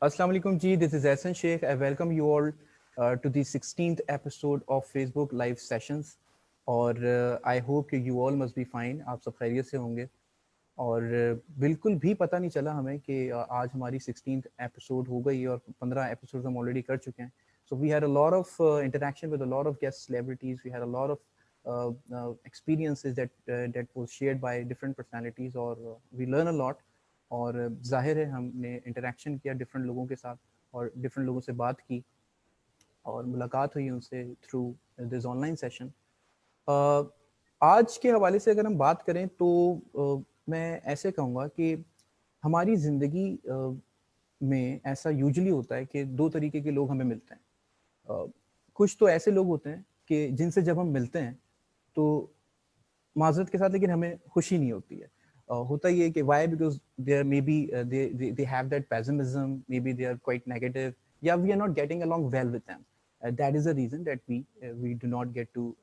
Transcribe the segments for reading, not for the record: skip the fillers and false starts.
Assalamu alaikum ji, this is Ehsan Sheikh. I welcome you all to the 16th episode of Facebook Live Sessions. और I hope कि you all must be fine. आप सब खैरियत से होंगे और बिल्कुल भी पता नहीं चला हमें कि आज हमारी 16th एपिसोड हो गई और 15 एपिसोड हम ऑलरेडी कर चुके हैं. So we had a lot of interaction with a lot of guest celebrities. We had a lot of experiences that was shared by different personalities और we learn a lot. और जाहिर है हमने interaction किया different लोगों के साथ और डिफरेंट लोगों से बात की और मुलाकात हुई उनसे थ्रू दिस ऑनलाइन सेशन. आज के हवाले से अगर हम बात करें तो मैं ऐसे कहूँगा कि हमारी ज़िंदगी में ऐसा यूजुअली होता है कि दो तरीके के लोग हमें मिलते हैं. कुछ तो ऐसे लोग होते हैं कि जिनसे जब हम मिलते हैं तो माजरत के साथ लेकिन हमें खुशी नहीं होती है. होता ही है कि why because they are maybe they have that pessimism, maybe they are quite negative, yeah, we are not getting along well with them. That is the reason that we do not get to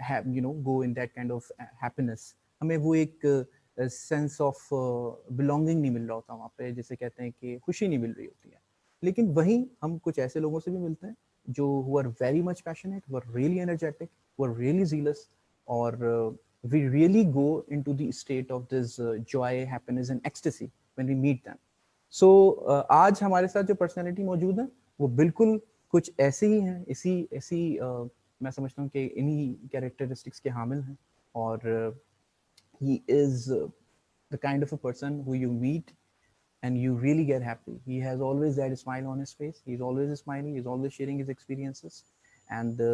have go in that kind of happiness. हमें वो एक sense of belonging नहीं मिल रहा होता वहाँ पे, जिसे कहते हैं कि खुशी नहीं मिल रही होती है. लेकिन वहीं हम कुछ ऐसे लोगों से भी मिलते हैं जो who are very much passionate, who are really energetic, who are really zealous, और we really go into the state of this joy, happiness and ecstasy when we meet them. So आज हमारे साथ जो personality मौजूद है वो बिल्कुल कुछ ऐसे ही हैं, ऐसी मैं समझता हूँ कि इन्हीं characteristics के हामिल हैं. और he is the kind of a person who you meet and you really get happy. He has always that smile on his face. He's always smiling. He's always sharing his experiences, and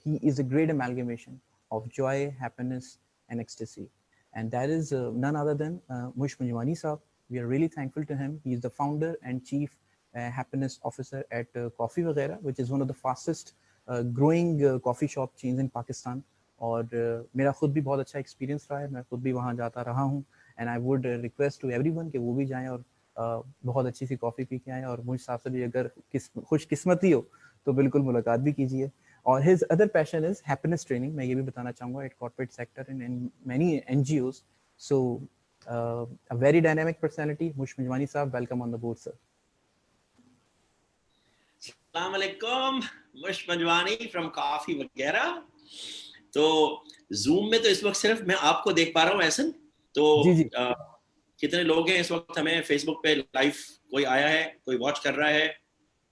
he is a great amalgamation of joy, happiness, and ecstasy. And that is none other than Mush Manjwani Saab. We are really thankful to him. He is the founder and chief happiness officer at Coffee Wagera, which is one of the fastest growing coffee shop chains in Pakistan. और मेरा खुद भी बहुत अच्छा experience रहा है. मैं खुद भी वहाँ जाता रहा हूँ. And I would request to everyone कि वो भी जाएं और बहुत अच्छी सी कॉफ़ी पी के आएँ. और मुझ साहब से भी अगर खुशकिस्मती हो तो बिल्कुल मुलाकात भी कीजिए. और his other passion is happiness training. मैं ये भी बताना चाहूँगा at corporate sector in many NGOs. So a very dynamic personality. Mush Manjwani साहब, welcome on the board sir. अस्सलाम वालेकुम, मुश मंजवानी फ्रॉम कॉफी वगैरह. तो जूम में तो इस वक्त सिर्फ मैं आपको देख पा रहा हूँ एहसन. तो जी. कितने लोग हैं इस वक्त हमें फेसबुक पे लाइव? कोई आया है, कोई वॉच कर रहा है?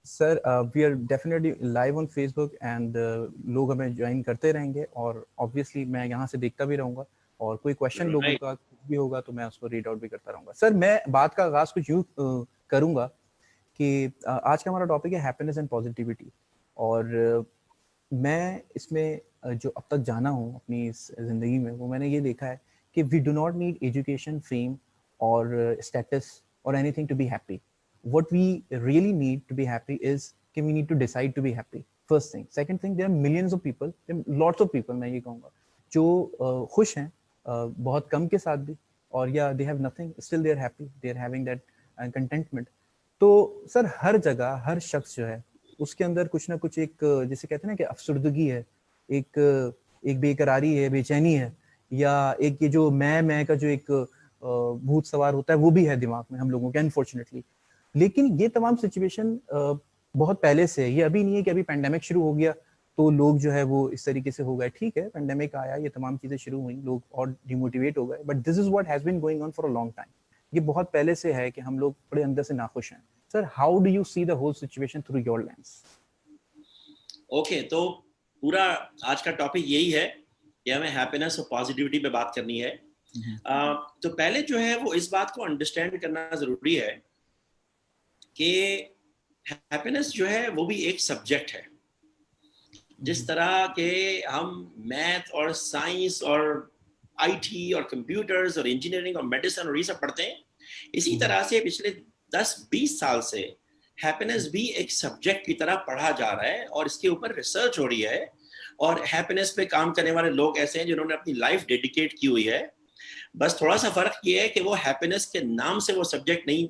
Sir we are definitely live on Facebook and लोग हमें ज्वाइन करते रहेंगे और ऑब्वियसली मैं यहाँ से देखता भी रहूँगा और कोई क्वेश्चन लोगों का कुछ भी होगा तो मैं उसको रीड आउट भी करता रहूँगा. सर मैं बात का आगाज़ कुछ यूँ करूँगा कि आज का हमारा टॉपिक है हैप्पीनेस एंड पॉजिटिविटी. और मैं इसमें जो अब तक जाना हूँ अपनी इस ज़िंदगी में, वो मैंने ये देखा है कि we do not need education, fame और स्टेटस और anything to be happy. What we really need to be happy is कि we need to decide to be happy. First thing. Second thing, there are millions of people, there are lots of people, मैं ये कहूँगा, जो खुश हैं बहुत कम के साथ भी, और या they have nothing, still they are happy, they are having that contentment. तो सर हर जगह हर शख्स जो है उसके अंदर कुछ ना कुछ एक, जिसे कहते हैं ना कि अफसुर्दगी है, एक बेकरारी है, बेचैनी है, या एक ये जो मैं का जो एक भूत सवार होता है वो भी है दिमाग में हम लोगों के, अनफॉर्चुनेटली. लेकिन ये तमाम सिचुएशन बहुत पहले से है. ये अभी नहीं है कि अभी पेंडेमिक शुरू हो गया तो लोग जो है वो इस तरीके से हो गए. ठीक है, पेंडेमिक आया, ये तमाम चीज़ें शुरू हुई, लोग और डिमोटिवेट हो गए, but this is what has been going on for a long time. ये बहुत पहले से है कि हम लोग बड़े अंदर से नाखुश हैं. Sir, how do you see the whole situation through your lens? Okay, तो पूरा आज का टॉपिक यही है कि हमें हैप्पीनेस और पॉजिटिविटी पे बात करनी है. तो पहले जो है वो इस बात को अंडरस्टैंड करना जरूरी है कि हैप्पीनेस जो है वो भी एक सब्जेक्ट है. जिस तरह के हम मैथ और साइंस और IT और कंप्यूटर्स और इंजीनियरिंग और मेडिसिन और ये सब पढ़ते हैं, इसी तरह से पिछले 10-20 साल से हैप्पीनेस भी एक सब्जेक्ट की तरह पढ़ा जा रहा है और इसके ऊपर रिसर्च हो रही है. और हैप्पीनेस पे काम करने वाले लोग ऐसे हैं जिन्होंने अपनी लाइफ डेडिकेट की हुई है. बस थोड़ा सा फर्क ये है कि वो हैप्पीनेस के नाम से वो सब्जेक्ट नहीं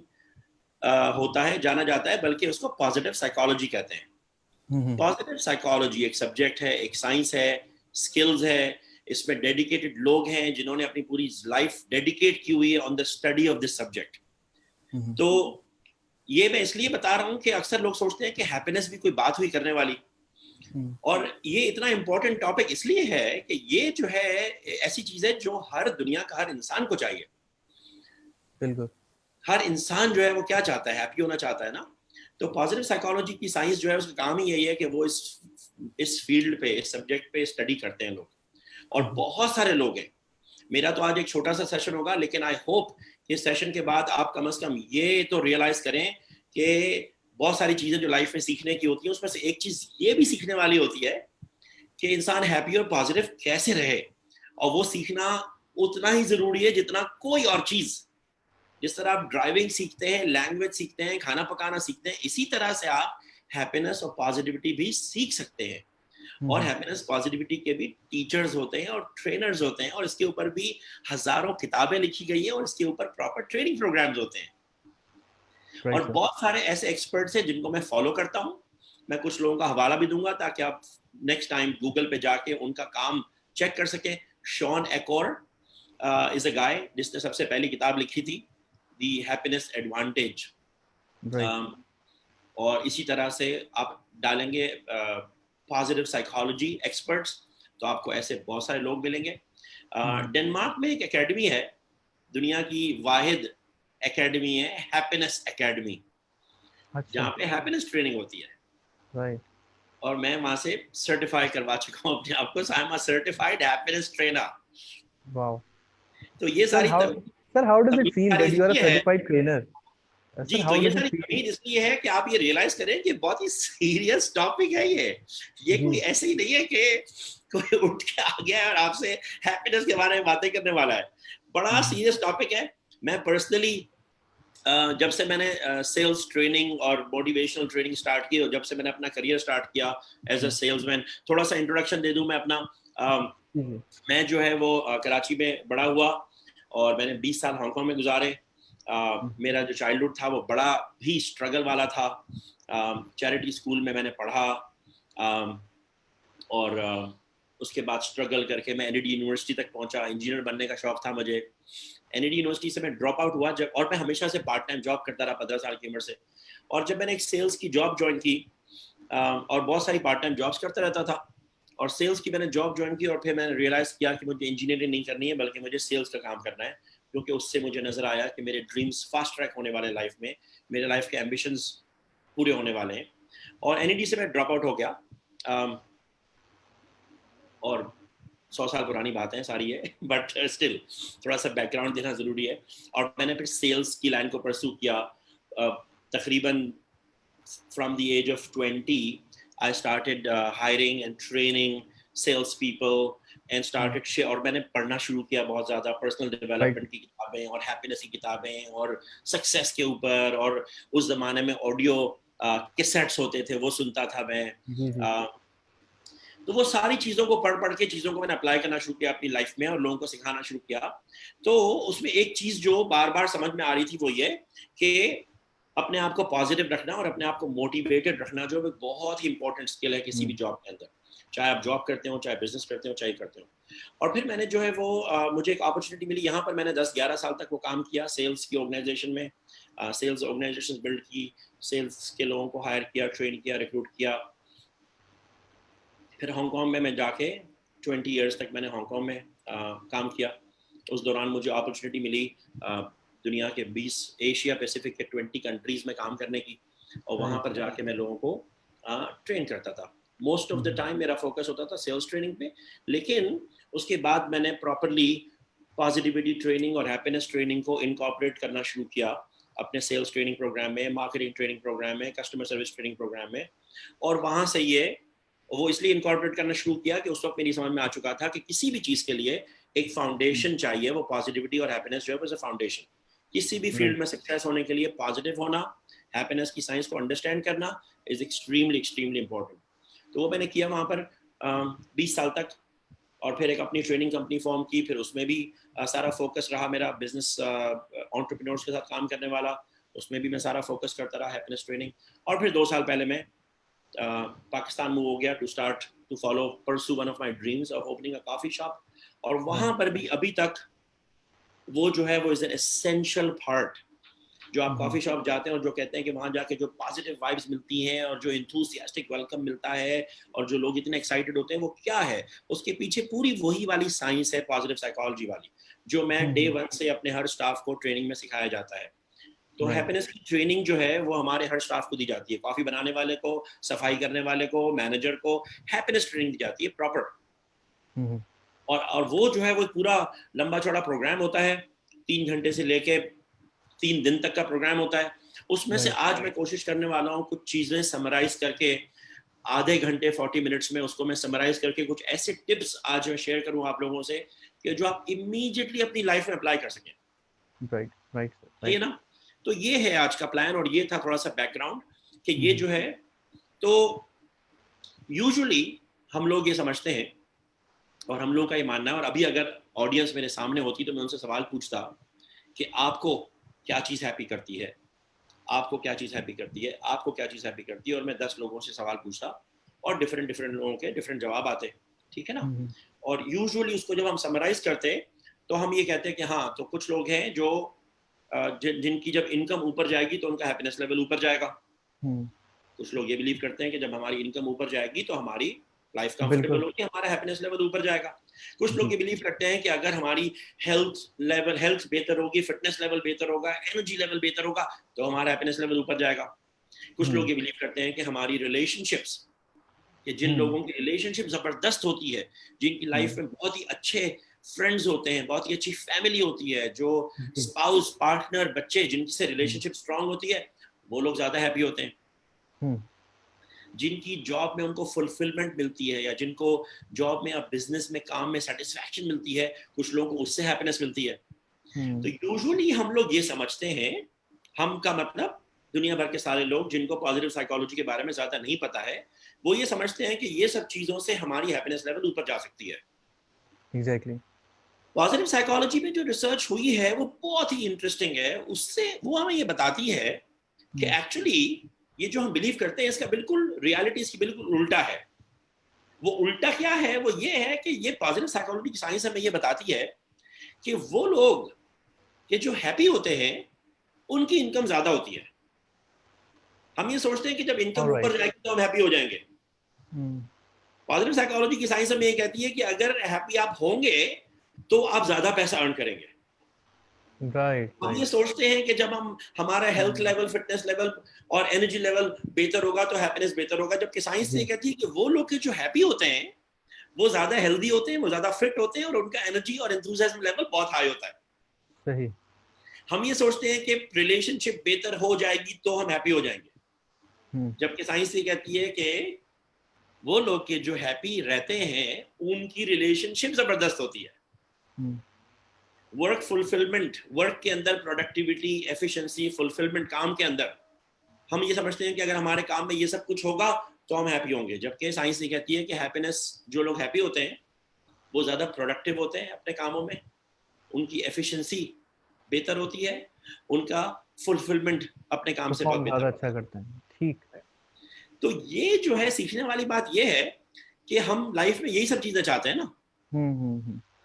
होता है, जाना जाता है, बल्कि उसको पॉजिटिव साइकोलॉजी कहते हैं. पॉजिटिव साइकोलॉजी एक सब्जेक्ट है, एक साइंस है, स्किल्स है. इसमें डेडिकेटेड लोग हैं जिन्होंने अपनी पूरी लाइफ डेडिकेट की हुई है on the study of this subject. तो ये मैं इसलिए बता रहा हूँ कि अक्सर लोग सोचते हैं कि हैप्पीनेस भी कोई बात हुई करने वाली, और ये इतना इंपॉर्टेंट टॉपिक इसलिए है कि ये जो है ऐसी चीज है जो हर दुनिया का हर इंसान को चाहिए। बिल्कुल। हर इंसान जो है वो क्या चाहता है, हैप्पी होना चाहता है ना। तो पॉजिटिव साइकोलॉजी की साइंस जो है उसका काम ही यही है कि वो इस फील्ड पे, इस सब्जेक्ट पे स्टडी करते हैं लोग, और बहुत सारे लोग हैं। मेरा तो आज एक छोटा सा सेशन होगा, लेकिन आई होप इस सेशन के बाद आप कम से कम ये तो रियलाइज करें कि बहुत सारी चीजें जो लाइफ में सीखने की होती है उसमें से एक चीज ये भी सीखने वाली होती है कि इंसान हैप्पी और पॉजिटिव कैसे रहे, और वो सीखना उतना ही जरूरी है जितना कोई और चीज। जिस तरह आप ड्राइविंग सीखते हैं, लैंग्वेज सीखते हैं, खाना पकाना सीखते हैं, इसी तरह से आप हैप्पीनेस और पॉजिटिविटी भी सीख सकते हैं। और हैप्पीनेस पॉजिटिविटी के भी टीचर्स होते हैं और ट्रेनर्स होते हैं, और इसके ऊपर भी हजारों किताबें लिखी गई हैं, और इसके ऊपर प्रॉपर ट्रेनिंग प्रोग्राम्स होते हैं। राइट और सर। बहुत सारे ऐसे एक्सपर्ट्स हैं जिनको मैं फॉलो करता हूँ। मैं कुछ लोगों का हवाला भी दूंगा ताकि आप नेक्स्ट टाइम गूगल पे जाके उनका काम चेक कर सकें। शॉन एकोर इज अ गाय जिसने सबसे पहली किताब लिखी थी, दी हैप्पीनेस एडवांटेज। राइट। और इसी तरह से आप डालेंगे पॉजिटिव साइकोलॉजी एक्सपर्ट्स, तो आपको ऐसे बहुत सारे लोग मिलेंगे। डेनमार्क में एक एकेडमी है, दुनिया की वाहिद एकेडमी है, हैप्पीनेस एकेडमी, अच्छा। जहाँ पे हैप्पीनेस ट्रेनिंग होती है। राइट। और मैं वहां से सर्टिफाई करवा चुका हूँ अपने आप को, I am a certified happiness trainer. Wow. तो ये sir sorry how, sir how does it तमीज feel sorry that you are a इसलिए है। Certified trainer? जी, सर तो हाउ ये डज इट सारी फील? तमीज इसलिए है कि आप ये रियलाइज करें कि बहुत ही सीरियस टॉपिक है ये जी। कोई ऐसे ही नहीं है कि कोई उठ के आ गया है और आपसे हैप्पीनेस के बारे में बातें करने वाला है। बड़ा सीरियस टॉपिक है। मैं पर्सनली जब से मैंने सेल्स ट्रेनिंग और मोटिवेशनल ट्रेनिंग स्टार्ट की, और जब से मैंने अपना करियर स्टार्ट किया एज अ सेल्समैन, थोड़ा सा इंट्रोडक्शन दे दूं मैं अपना। जी। मैं जो है वो कराची में बड़ा हुआ, और मैंने 20 साल हांगकांग में गुजारे। मेरा जो चाइल्डहुड था वो बड़ा भी स्ट्रगल वाला था। चैरिटी स्कूल में मैंने पढ़ा, और उसके बाद स्ट्रगल करके मैं एनईडी यूनिवर्सिटी तक पहुंचा। इंजीनियर बनने का शौक था मुझे। एनईडी यूनिवर्सिटी से मैं ड्रॉप आउट हुआ जब, और मैं हमेशा से पार्ट टाइम जॉब करता रहा 15 साल की उम्र से। और जब मैंने एक सेल्स की जॉब ज्वाइन की, और बहुत सारी पार्ट टाइम जॉब्स करता रहता था, और सेल्स की मैंने जॉब ज्वाइन की, और फिर मैंने रियलाइज किया कि मुझे इंजीनियरिंग नहीं करनी है बल्कि मुझे सेल्स का काम करना है, क्योंकि उससे मुझे नजर आया कि मेरे ड्रीम्स फास्ट ट्रैक होने वाले लाइफ में, मेरे लाइफ के एम्बिशंस पूरे होने वाले हैं। और एनईडी से मैं ड्रॉप आउट हो गया। और 100 साल पुरानी बातें सारी है, बट स्टिल थोड़ा सा बैकग्राउंड देना जरूरी है। और मैंने फिर सेल्स की लाइन को परस्यू किया। तकरीबन from the age of 20 I started hiring and training sales people and started share, और मैंने पढ़ना शुरू किया बहुत ज़्यादा पर्सनल राइट। डेवलपमेंट की किताबें और हैप्पीनेस की किताबें और सक्सेस के ऊपर। और उस ज़माने में ऑडियो कैसेट्स होते थे, वो सुनता था मैं। जी जी। तो वो सारी चीज़ों को पढ़ पढ़ के चीज़ों को मैंने अप्लाई करना शुरू किया अपनी लाइफ में, और लोगों को सिखाना शुरू किया। तो उसमें एक चीज़ जो बार बार समझ में आ रही थी वो ये कि अपने आप को पॉजिटिव रखना और अपने आप को मोटिवेटेड रखना जो एक बहुत ही इंपॉर्टेंट स्किल है किसी भी जॉब के अंदर, चाहे आप जॉब करते हो, चाहे बिजनेस करते हो, चाहे करते हो। और फिर मैंने जो है वो मुझे एक अपॉर्चुनिटी मिली, यहाँ पर मैंने 10-11 साल तक वो काम किया सेल्स की ऑर्गेनाइजेशन में। सेल्स ऑर्गेनाइजेशन बिल्ड की, सेल्स के लोगों को हायर किया, ट्रेन किया, रिक्रूट किया। फिर हांगकांग में मैं जाके 20 ईयर्स तक मैंने हांगकांग में काम किया। उस दौरान मुझे अपॉर्चुनिटी मिली दुनिया के 20 एशिया पैसिफिक के 20 कंट्रीज में काम करने की, और वहाँ राइट। पर जाके मैं लोगों को ट्रेन करता था। मोस्ट ऑफ द टाइम मेरा फोकस होता था सेल्स ट्रेनिंग पे, लेकिन उसके बाद मैंने प्रॉपरली पॉजिटिविटी ट्रेनिंग और हैप्पीनेस ट्रेनिंग को इनकॉर्पोरेट करना शुरू किया अपने सेल्स ट्रेनिंग प्रोग्राम में, मार्केटिंग ट्रेनिंग प्रोग्राम में, कस्टमर सर्विस ट्रेनिंग प्रोग्राम में। और वहाँ से ये वो इसलिए इनकॉर्पोरेट करना शुरू किया कि उस वक्त मेरी समझ में आ चुका था कि किसी भी चीज़ के लिए एक फाउंडेशन चाहिए, वो पॉजिटिविटी और हैप्पीनेस जो है वो एज अ फाउंडेशन। किसी भी फील्ड राइट। में सक्सेस होने के लिए पॉजिटिव होना, हैप्पीनेस की साइंस को अंडरस्टैंड करना इज एक्सट्रीमली एक्सट्रीमली इंपॉर्टेंट। तो वो मैंने किया वहाँ पर 20 साल तक। और फिर एक अपनी ट्रेनिंग कंपनी फॉर्म की, फिर उसमें भी सारा फोकस रहा मेरा बिजनेस एंटरप्रेन्योर्स के साथ काम करने वाला, उसमें भी मैं सारा फोकस करता रहा हैप्पीनेस ट्रेनिंग। और फिर 2 साल पहले मैं पाकिस्तान मूव हो गया to start to follow pursue one of my dreams of opening a coffee shop. और वहां राइट। पर भी अभी तक वो जो है वो इज एन एसेंशियल पार्ट जो आप कॉफी शॉप जाते हैं और जो कहते हैं कि वहां जाके जो पॉजिटिव वाइब्स मिलती हैं और जो इंथुसियास्टिक वेलकम मिलता है और जो लोग इतने एक्साइटेड होते हैं, वो क्या है? उसके पीछे पूरी वही वाली साइंस है, पॉजिटिव साइकोलॉजी वाली, जो मैं डे वन से अपने हर स्टाफ को ट्रेनिंग में सिखाया जाता है। तो हैप्पीनेस की ट्रेनिंग जो है वो हमारे हर स्टाफ को दी जाती है, कॉफी बनाने वाले को, सफाई करने वाले को, मैनेजर को हैप्पीनेस ट्रेनिंग दी जाती है प्रॉपर। और वो जो है वो पूरा लंबा चौड़ा प्रोग्राम होता है, 3 घंटे से लेके 3 दिन तक का प्रोग्राम होता है। उसमें से आज मैं कोशिश करने वाला हूँ कुछ चीजें समराइज करके आधे घंटे 40 मिनट्स में उसको मैं समराइज करके कुछ ऐसे टिप्स आज मैं शेयर करूँ आप लोगों से कि जो आप इमीडिएटली अपनी लाइफ में अप्लाई कर सकें। राइट ये ना, तो ये है आज का प्लान और ये था थोड़ा सा बैकग्राउंड कि ये जो है, तो यूजुअली हम लोग ये समझते हैं और हम लोग का ये मानना है, और अभी अगर ऑडियंस मेरे सामने होती तो मैं उनसे सवाल पूछता कि आपको क्या चीज़ हैप्पी करती है, आपको क्या चीज़ हैप्पी करती है, आपको क्या चीज़ हैप्पी करती है, और मैं 10 लोगों से सवाल पूछता और डिफरेंट लोगों के डिफरेंट जवाब आते, ठीक है ना। और यूजुअली उसको जब हम समराइज करते तो हम ये कहते हैं कि हाँ, तो कुछ लोग हैं जो जिनकी जब इनकम ऊपर जाएगी तो उनका हैप्पीनेस लेवल ऊपर जाएगा। कुछ लोग ये बिलीव करते हैं कि जब हमारी इनकम ऊपर जाएगी तो हमारी लाइफ कंफर्टेबल होगी, हमारा हैप्पीनेस लेवल ऊपर जाएगा। कुछ लोग ये बिलीव करते हैं कि अगर हमारी हेल्थ बेहतर होगी, फिटनेस लेवल बेहतर होगा, एनर्जी लेवल बेहतर होगा, तो हमारा हैप्पीनेस लेवल ऊपर जाएगा। कुछ लोग ये बिलीव करते हैं कि हमारी रिलेशनशिप्स, कि जिन लोगों की रिलेशनशिप जबरदस्त होती है, जिनकी लाइफ में बहुत ही अच्छे फ्रेंड्स होते हैं, बहुत ही अच्छी फैमिली होती है, जो स्पाउस, पार्टनर, बच्चे, जिनसे रिलेशनशिप स्ट्रांग होती है, वो लोग ज्यादा हैप्पी होते हैं। जिनकी जॉब में उनको फुलफिलमेंट मिलती है, या जिनको जॉब में या बिजनेस में, काम में सेटिस्फैक्शन मिलती है, कुछ लोगों को उससे हैप्पीनेस मिलती है। तो यूजुअली हम लोग ये समझते हैं, हम का मतलब दुनिया भर के सारे लोग जिनको पॉजिटिव साइकोलॉजी के बारे में ज्यादा नहीं पता है, वो ये समझते हैं कि ये सब चीजों से हमारी हैप्पीनेस लेवल ऊपर जा सकती है। एग्जैक्टली। पॉजिटिव साइकोलॉजी में जो रिसर्च हुई है वो बहुत ही इंटरेस्टिंग है। उससे वो हमें ये बताती है कि एक्चुअली ये जो हम बिलीव करते हैं इसका बिल्कुल रियलिटी इसकी बिल्कुल उल्टा है। वो उल्टा क्या है? वो ये है कि ये पॉजिटिव साइकोलॉजी की साइंस हमें ये बताती है कि वो लोग कि जो हैप्पी होते हैं उनकी इनकम ज्यादा होती है। हम ये सोचते हैं कि जब इनकम ऊपर जाएगी तो हम हैप्पी हो जाएंगे। पॉजिटिव साइकोलॉजी की साइंस हमें ये कहती है कि अगर हैप्पी आप होंगे तो आप ज्यादा पैसा अर्न करेंगे। हम ये सोचते हैं कि जब हमारा हेल्थ लेवल, फिटनेस लेवल और एनर्जी लेवल बेहतर होगा तो हैप्पीनेस बेहतर होगा, जबकि साइंस ये कहती है कि वो लोग जो हैप्पी होते हैं वो ज्यादा हेल्दी होते हैं, वो ज्यादा फिट होते हैं और उनका एनर्जी और एंथुसियाज्म लेवल बहुत हाई होता है। सही। हम ये सोचते हैं कि रिलेशनशिप बेहतर हो जाएगी तो हम हैप्पी हो जाएंगे, जबकि साइंस ये कहती है कि वो लोग के जो हैप्पी रहते हैं उनकी रिलेशनशिप जबरदस्त होती है। वर्क फुलफिलमेंट, वर्क के अंदर प्रोडक्टिविटी, एफिशिएंसी, फुलफिलमेंट, काम के अंदर हम ये समझते हैं कि अगर हमारे काम में ये सब कुछ होगा तो हम हैप्पी होंगे, जबकि साइंस ये कहती है कि हैप्पीनेस, जो लोग हैप्पी होते हैं वो ज्यादा प्रोडक्टिव होते हैं अपने कामों में, उनकी एफिशिएंसी बेहतर होती है, उनका फुलफिलमेंट अपने काम से बहुत बेहतर अच्छा करते हैं। ठीक है। तो ये जो है सीखने वाली बात ये है कि हम लाइफ में यही सब चीजें चाहते हैं ना।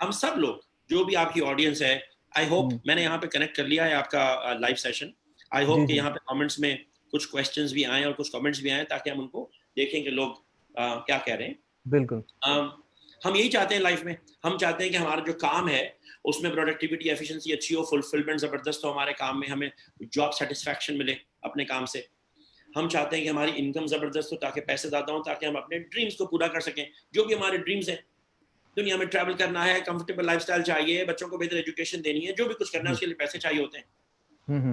हम सब लोग, जो भी आपकी ऑडियंस है, आई होप मैंने यहाँ पे कनेक्ट कर लिया है आपका लाइव सेशन। आई होप कि यहाँ पे कमेंट्स में कुछ क्वेश्चंस भी आए और कुछ कमेंट्स भी आए ताकि हम उनको देखें कि लोग क्या कह रहे हैं। बिल्कुल। हम यही चाहते हैं लाइफ में। हम चाहते हैं कि हमारा जो काम है उसमें प्रोडक्टिविटी, एफिशिएंसी अच्छी हो, फुलफिलमेंट जबरदस्त हो हमारे काम में, हमें जॉब सेटिस्फैक्शन मिले अपने काम से। हम चाहते हैं कि हमारी इनकम जबरदस्त हो ताकि पैसे ज्यादा हो, ताकि हम अपने ड्रीम्स को पूरा कर सकें, जो भी हमारे ड्रीम्स हैं। दुनिया में ट्रैवल करना है, कंफर्टेबल लाइफस्टाइल चाहिए, बच्चों को बेहतर एजुकेशन देनी है, जो भी कुछ करना है उसके लिए पैसे चाहिए होते हैं।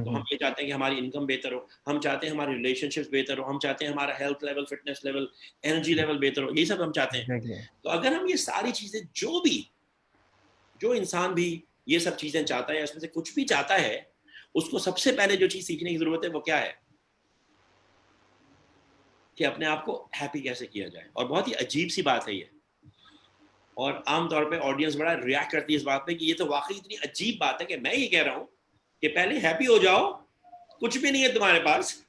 तो हम ये चाहते हैं कि हमारी इनकम बेहतर हो, हम चाहते हैं हमारी रिलेशनशिप्स बेहतर हो, हम चाहते हैं हमारा health level, fitness level, energy level बेहतर हो, ये सब हम चाहते हैं। तो अगर हम ये सारी चीजें, जो इंसान भी ये सब चीजें चाहता है, इसमें से कुछ भी चाहता है, उसको सबसे पहले जो चीज सीखने की जरूरत है वो क्या है? कि अपने आप को हैप्पी कैसे किया जाए। और बहुत ही अजीब सी बात है ये, और आमतौर पे ऑडियंस बड़ा रिएक्ट करती है इस बात पे कि ये तो वाकई इतनी अजीब बात है कि मैं ये कह रहा हूँ कि पहले हैप्पी हो जाओ, कुछ भी नहीं है तुम्हारे पास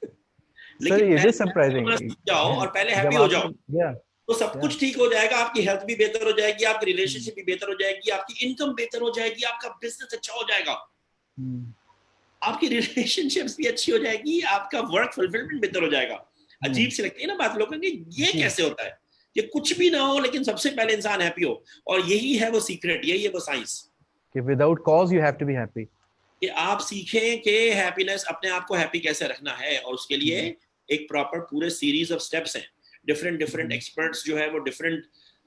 लेकिन पहले सीख जाओ और पहले हैप्पी हो जाओ, तो सब कुछ ठीक हो जाएगा। आपकी हेल्थ भी बेहतर हो जाएगी, आपकी रिलेशनशिप भी बेहतर हो जाएगी, आपकी इनकम बेहतर हो जाएगी, आपका बिजनेस अच्छा हो जाएगा। आपकी रिलेशनशिप्स भी अच्छी हो जाएगी, आपका वर्क फुलफिलमेंट बेहतर हो जाएगा। अजीब सी लगती है ना बात लोगों की, ये जी, कैसे होता है कि कुछ भी ना हो लेकिन सबसे पहले इंसान हैप्पी हो, और यही है वो सीक्रेट, यही है वो साइंस, कि without cause you have to be happy. कि आप सीखें कि हैप्पीनेस, अपने आप को हैप्पी कैसे रखना है, और उसके लिए एक प्रॉपर पूरे सीरीज ऑफ स्टेप्स हैं। डिफरेंट डिफरेंट एक्सपर्ट्स जो है वो डिफरेंट,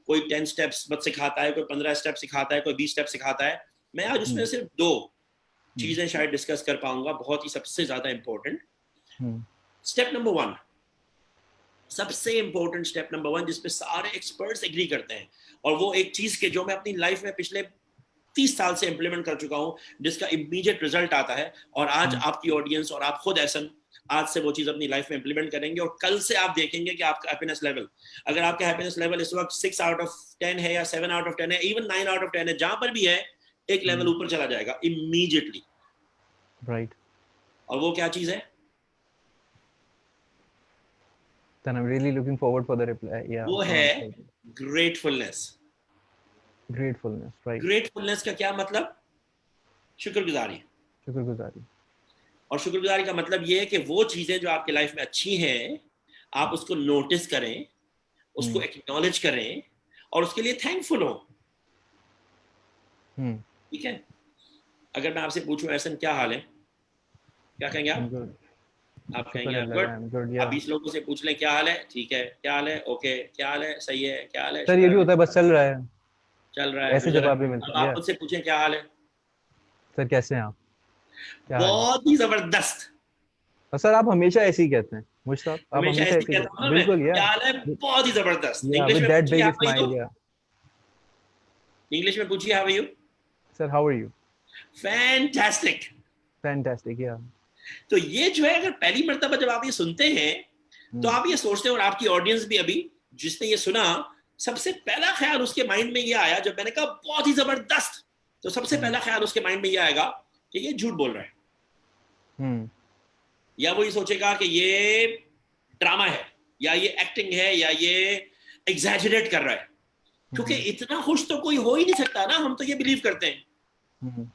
कोई 10 स्टेप्स बस सिखाता है, कोई 15 स्टेप सिखाता है, कोई 20 स्टेप सिखाता है। मैं आज उसमें सिर्फ 2 चीजें शायद डिस्कस कर पाऊंगा, बहुत ही सबसे ज्यादा इंपॉर्टेंट। स्टेप नंबर 1, सबसे इंपॉर्टेंट स्टेप नंबर 1, जिसपे सारे एक्सपर्ट्स एग्री करते हैं, और वो एक चीज के जो मैं अपनी लाइफ में पिछले 30 साल से इंप्लीमेंट कर चुका हूं, जिसका इमीडिएट रिजल्ट आता है, और आज आपकी ऑडियंस और आप खुद ऐसा आज से वो चीज अपनी लाइफ में इंप्लीमेंट करेंगे, और कल से आप देखेंगे कि आपका हैप्पीनेस लेवल, अगर आपका हैप्पीनेस लेवल इस वक्त 6 आउट ऑफ 10 है, या 7 आउट ऑफ 10 है, इवन 9 आउट ऑफ 10 है, जहां पर भी है, एक लेवल ऊपर चला जाएगा इमीडिएटली। राइट। और वो क्या चीज है? Then I'm really looking forward for the reply. Yeah. वो है ग्रेटफुलनेस। Gratefulness, right? ग्रेटफुलनेस का क्या मतलब? शुक्रगुजारी। शुक्रगुजारी। और शुक्रगुजारी का मतलब ये है कि वो चीजें जो आपकी लाइफ में अच्छी हैं, आप उसको नोटिस करें, उसको एक्नॉलेज करें, और उसके लिए थैंकफुल हो। ठीक है? अगर मैं आपसे पूछूं ऐसा क्या हाल है, क्या कहेंगे आप? आप कहेंगे गुड। आप 20 लोगों से पूछ लें क्या हाल है, ठीक है, क्या हाल है, ओके, क्या हाल है, सही है, क्या हाल है, सर ये भी होता है, बस चल रहा है, चल रहा है, ऐसे गुजर जवाब भी है। मिलता अब है। आप मुझसे पूछें क्या हाल है, सर कैसे हैं आप, क्या हाल है? बहुत ही जबरदस्त। और सर आप हमेशा ऐसे ही कहते हैं मुझ साहब, आप हमेशा हमेशा ऐसे ऐसे ही कहता कहते हूँ हैं। ना मैं, बिल्कुल क्या यार। हाल है, बहुत ही जबरदस्त। या इंग्लिश विद में दैट पूछिए big how are you, smile. या इंग्लिश में पूछिए how are you. Sir how are you? Fantastic. Fantastic. या तो ये जो है, अगर पहली मर्तबा जब आप ये सुनते हैं, तो आप ये सोचते हैं, और आपकी ऑडियंस भी अभी जिसने ये सुना, सबसे पहला ख्याल उसके माइंड में ये आया, जब मैंने कहा बहुत ही जबरदस्त, तो सबसे पहला ख्याल उसके माइंड में ये आएगा कि ये झूठ बोल रहा है, या वो ये सोचेगा कि ये ड्रामा है, या ये एक्टिंग है, या ये एग्जैजरेट कर रहा है, क्योंकि इतना खुश तो कोई हो ही नहीं सकता ना। हम तो ये बिलीव करते हैं,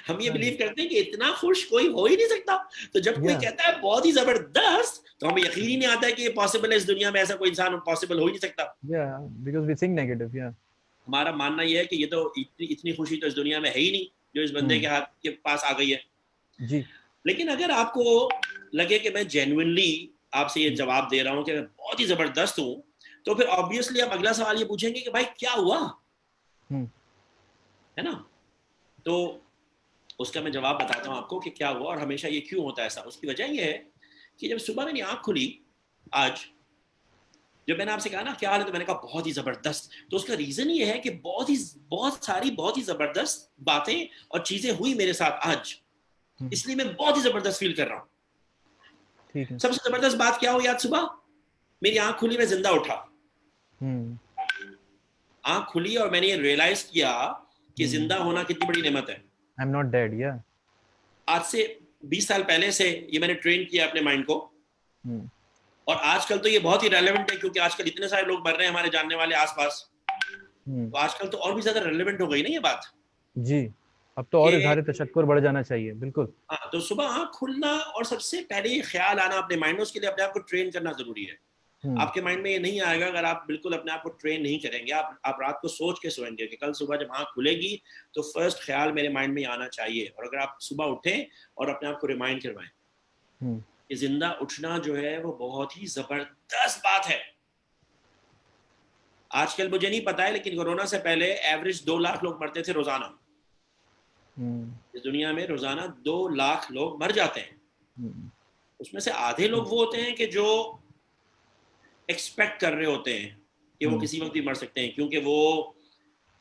हम ये बिलीव करते हैं कि इतना खुश कोई हो ही नहीं सकता। तो जब कोई कहता है बहुत ही जबरदस्त, तो हमें यकीन ही नहीं आता है कि ये पॉसिबल है, इस दुनिया में ऐसा कोई इंसान पॉसिबल हो ही नहीं सकता। Because we think negative. या हमारा मानना ये है कि ये तो इतनी इतनी खुशी तो इस दुनिया में है ही नहीं जो इस बंदे के हाथ के पास आ गई है। जी। लेकिन अगर आपको लगे कि मैं जेन्युइनली आपसे ये जवाब दे रहा हूँ कि मैं बहुत ही जबरदस्त हूँ, तो फिर ऑब्वियसली आप अगला सवाल ये पूछेंगे कि भाई क्या हुआ, है ना? तो उसका मैं जवाब बताता हूँ आपको कि क्या हुआ और हमेशा ये क्यों होता है ऐसा। उसकी वजह ये है कि जब सुबह मेरी आंख खुली आज, जब मैंने आपसे कहा ना क्या हाल है, तो मैंने कहा बहुत ही जबरदस्त, तो उसका रीजन ये है कि बहुत सारी बहुत ही जबरदस्त बातें और चीजें हुई मेरे साथ आज, इसलिए मैं बहुत ही जबरदस्त फील कर रहा हूँ। ठीक है। सबसे जबरदस्त बात क्या हुई आज सुबह? मेरी आंख खुली, मैं जिंदा उठा। आंख खुली और मैंने ये रियलाइज किया कि जिंदा होना कितनी बड़ी नेमत है। आई एम नॉट डेड। या आज से 20 साल पहले से ये मैंने ट्रेन किया अपने माइंड को, और आजकल तो ये बहुत ही रेलेवेंट है, क्योंकि आजकल इतने सारे लोग मर रहे हैं हमारे जानने वाले आसपास, तो आजकल तो और भी ज्यादा रेलेवेंट हो गई ना ये बात। जी, अब तो और इज़हार तशक्कुर बढ़ जाना चाहिए। बिल्कुल। हाँ, तो सुबह आंख खुलना और सबसे पहले ये ख्याल आना अपने माइंड में, उसके लिए अपने आप को ट्रेन करना जरूरी है। आपके माइंड में ये नहीं आएगा अगर आप बिल्कुल अपने आप को ट्रेन नहीं करेंगे। आप रात को सोच के सोएंगे कि कल सुबह जब आंख खुलेगी तो फर्स्ट ख्याल मेरे माइंड में आना चाहिए। और अगर आप सुबह उठें और अपने आप को रिमाइंड करवाएं कि जिंदा उठना जो है वो बहुत ही जबरदस्त बात है। आजकल मुझे नहीं पता है, लेकिन कोरोना से पहले एवरेज 2 लाख लोग मरते थे रोजाना। इस दुनिया में रोजाना 2 लाख लोग मर जाते हैं। उसमें से आधे लोग वो होते हैं कि जो एक्सपेक्ट कर रहे होते हैं कि वो किसी वक्त भी मर सकते हैं, क्योंकि वो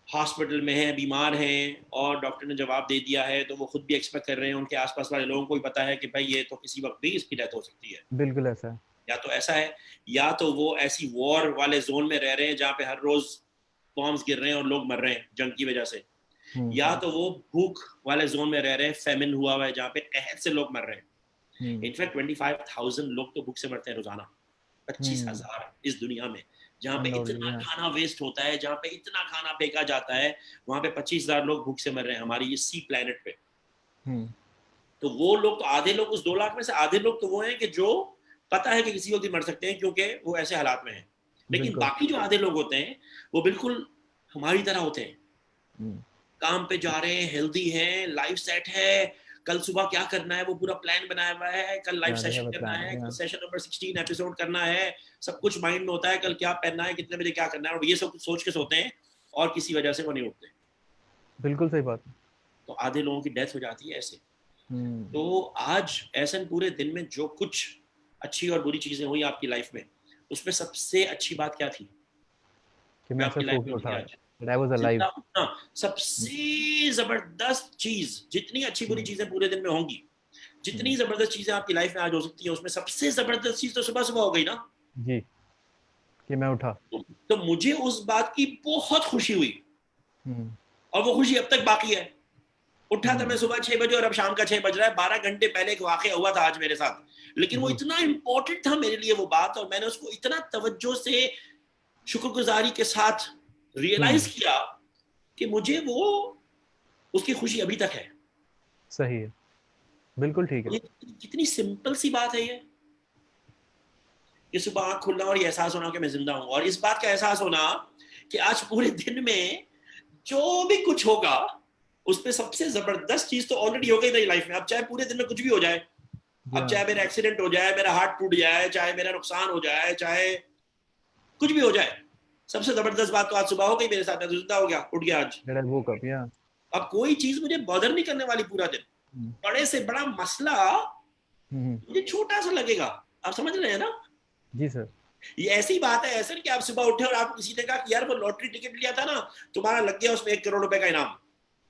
हॉस्पिटल में हैं, बीमार हैं, और डॉक्टर ने जवाब दे दिया है, तो वो खुद भी एक्सपेक्ट कर रहे हैं, उनके आसपास वाले लोगों को भी पता है कि भाई ये तो किसी वक्त भी इसकी डेथ हो सकती है। बिल्कुल ऐसा है। या तो ऐसा है, या तो वो ऐसी वॉर वाले जोन में रह रहे हैं जहाँ पे हर रोज बॉम्ब्स गिर रहे हैं और लोग मर रहे हैं जंग की वजह से, या तो वो भूख वाले जोन में रह रहे हैं, फेमिन हुआ हुआ है जहाँ पे कहत से लोग मर रहे हैं। इनफैक्ट 25,000 लोग तो भूख से मरते हैं रोजाना। 25,000 इस दुनिया में, जहाँ पे इतना खाना वेस्ट होता है, जहाँ पे इतना खाना फेंका जाता है, वहां पे 25,000 लोग भूख से मर रहे हैं हमारी इसी प्लेनेट पे। तो वो लोग तो आधे लोग उस 2 लाख में से आधे लोग तो वो हैं कि जो पता है कि किसी वक्त मर सकते हैं क्योंकि वो ऐसे हालात में हैं, लेकिन बिल्कुल। बाकी जो आधे लोग होते हैं वो बिल्कुल हमारी तरह होते हैं, हम्म, काम पे जा रहे हैं, हेल्दी हैं, लाइफ सेट है, कल सुबह क्या करना है वो पूरा प्लान बनाया हुआ है, कल live yeah, they have session a करना plan, है, कल yeah. सेशन नंबर 16 एपिसोड करना है, सब कुछ माइंड में होता है, कल क्या पहनना है, कितने बजे क्या करना है, और ये सब कुछ सोच के सोते हैं और किसी वजह से वो नहीं उठते। बिल्कुल सही बात है। तो आधे लोगों की डेथ हो जाती है ऐसे। हम्म, तो आज ऐसा पूरे दिन में जो कुछ अच्छी और बुरी चीजें हुई आपकी लाइफ में, उसमें सबसे अच्छी बात क्या थी कि जो मैं ऐसा आपकी लाइफ सो के में थी उठा, आज? that I was जिंदा alive. उठना। सबसे जबरदस्त चीज, जितनी अच्छी बुरी हम्म, चीजें पूरे दिन में होंगी, हम्म, जितनी जबरदस्त चीजें आपकी लाइफ में आज हो सकती है, उसमें सबसे जबरदस्त चीज तो सुबह सुबह हो गई ना। जी, कि मैं उठा। तो मुझे उस बात की बहुत खुशी हुई, हम्म, और वो खुशी अब तक बाकी है। उठा था मैं हम्म, सुबह 6 बजे और अब शाम का 6 बज रहा है, 12 घंटे पहले एक वाकया हुआ था आज मेरे साथ, लेकिन वो जी, इतना इंपॉर्टेंट था मेरे लिए वो बात, और मैंने उसको इतना तवज्जो से शुक्रगुजारी के साथ हम्म, रियलाइज किया कि मुझे वो उसकी खुशी अभी तक है। सही है, बिल्कुल ठीक है। ये कितनी सिंपल सी बात है ये, कि सुबह आंख खुलना और ये एहसास होना कि मैं जिंदा हूं, और इस बात का एहसास होना कि आज पूरे दिन में जो भी कुछ होगा उसमें सबसे जबरदस्त चीज तो ऑलरेडी हो गई मेरी लाइफ में। अब चाहे पूरे दिन में कुछ भी हो जाए, जी अब हाँ। चाहे मेरा एक्सीडेंट हो जाए, मेरा हार्ट टूट जाए, चाहे मेरा नुकसान हो जाए, चाहे कुछ भी हो जाए, सबसे जबरदस्त बात तो आज सुबह हो गई मेरे साथ, मैं तो जिंदा हो गया, उठ गया आज। That I woke up, yeah. अब कोई चीज मुझे बॉदर नहीं करने वाली पूरा दिन। हम्म, बड़े से बड़ा मसला हम्म, मुझे छोटा सा लगेगा। आप समझ रहे हैं ना? जी सर। ये ऐसी बात है, ऐसा नहीं कि आप सुबह उठे और आपको किसी ने कहा कि यार वो लॉटरी टिकट लिया था ना, तुम्हारा लग गया उसमें 1 करोड़ रुपए का इनाम।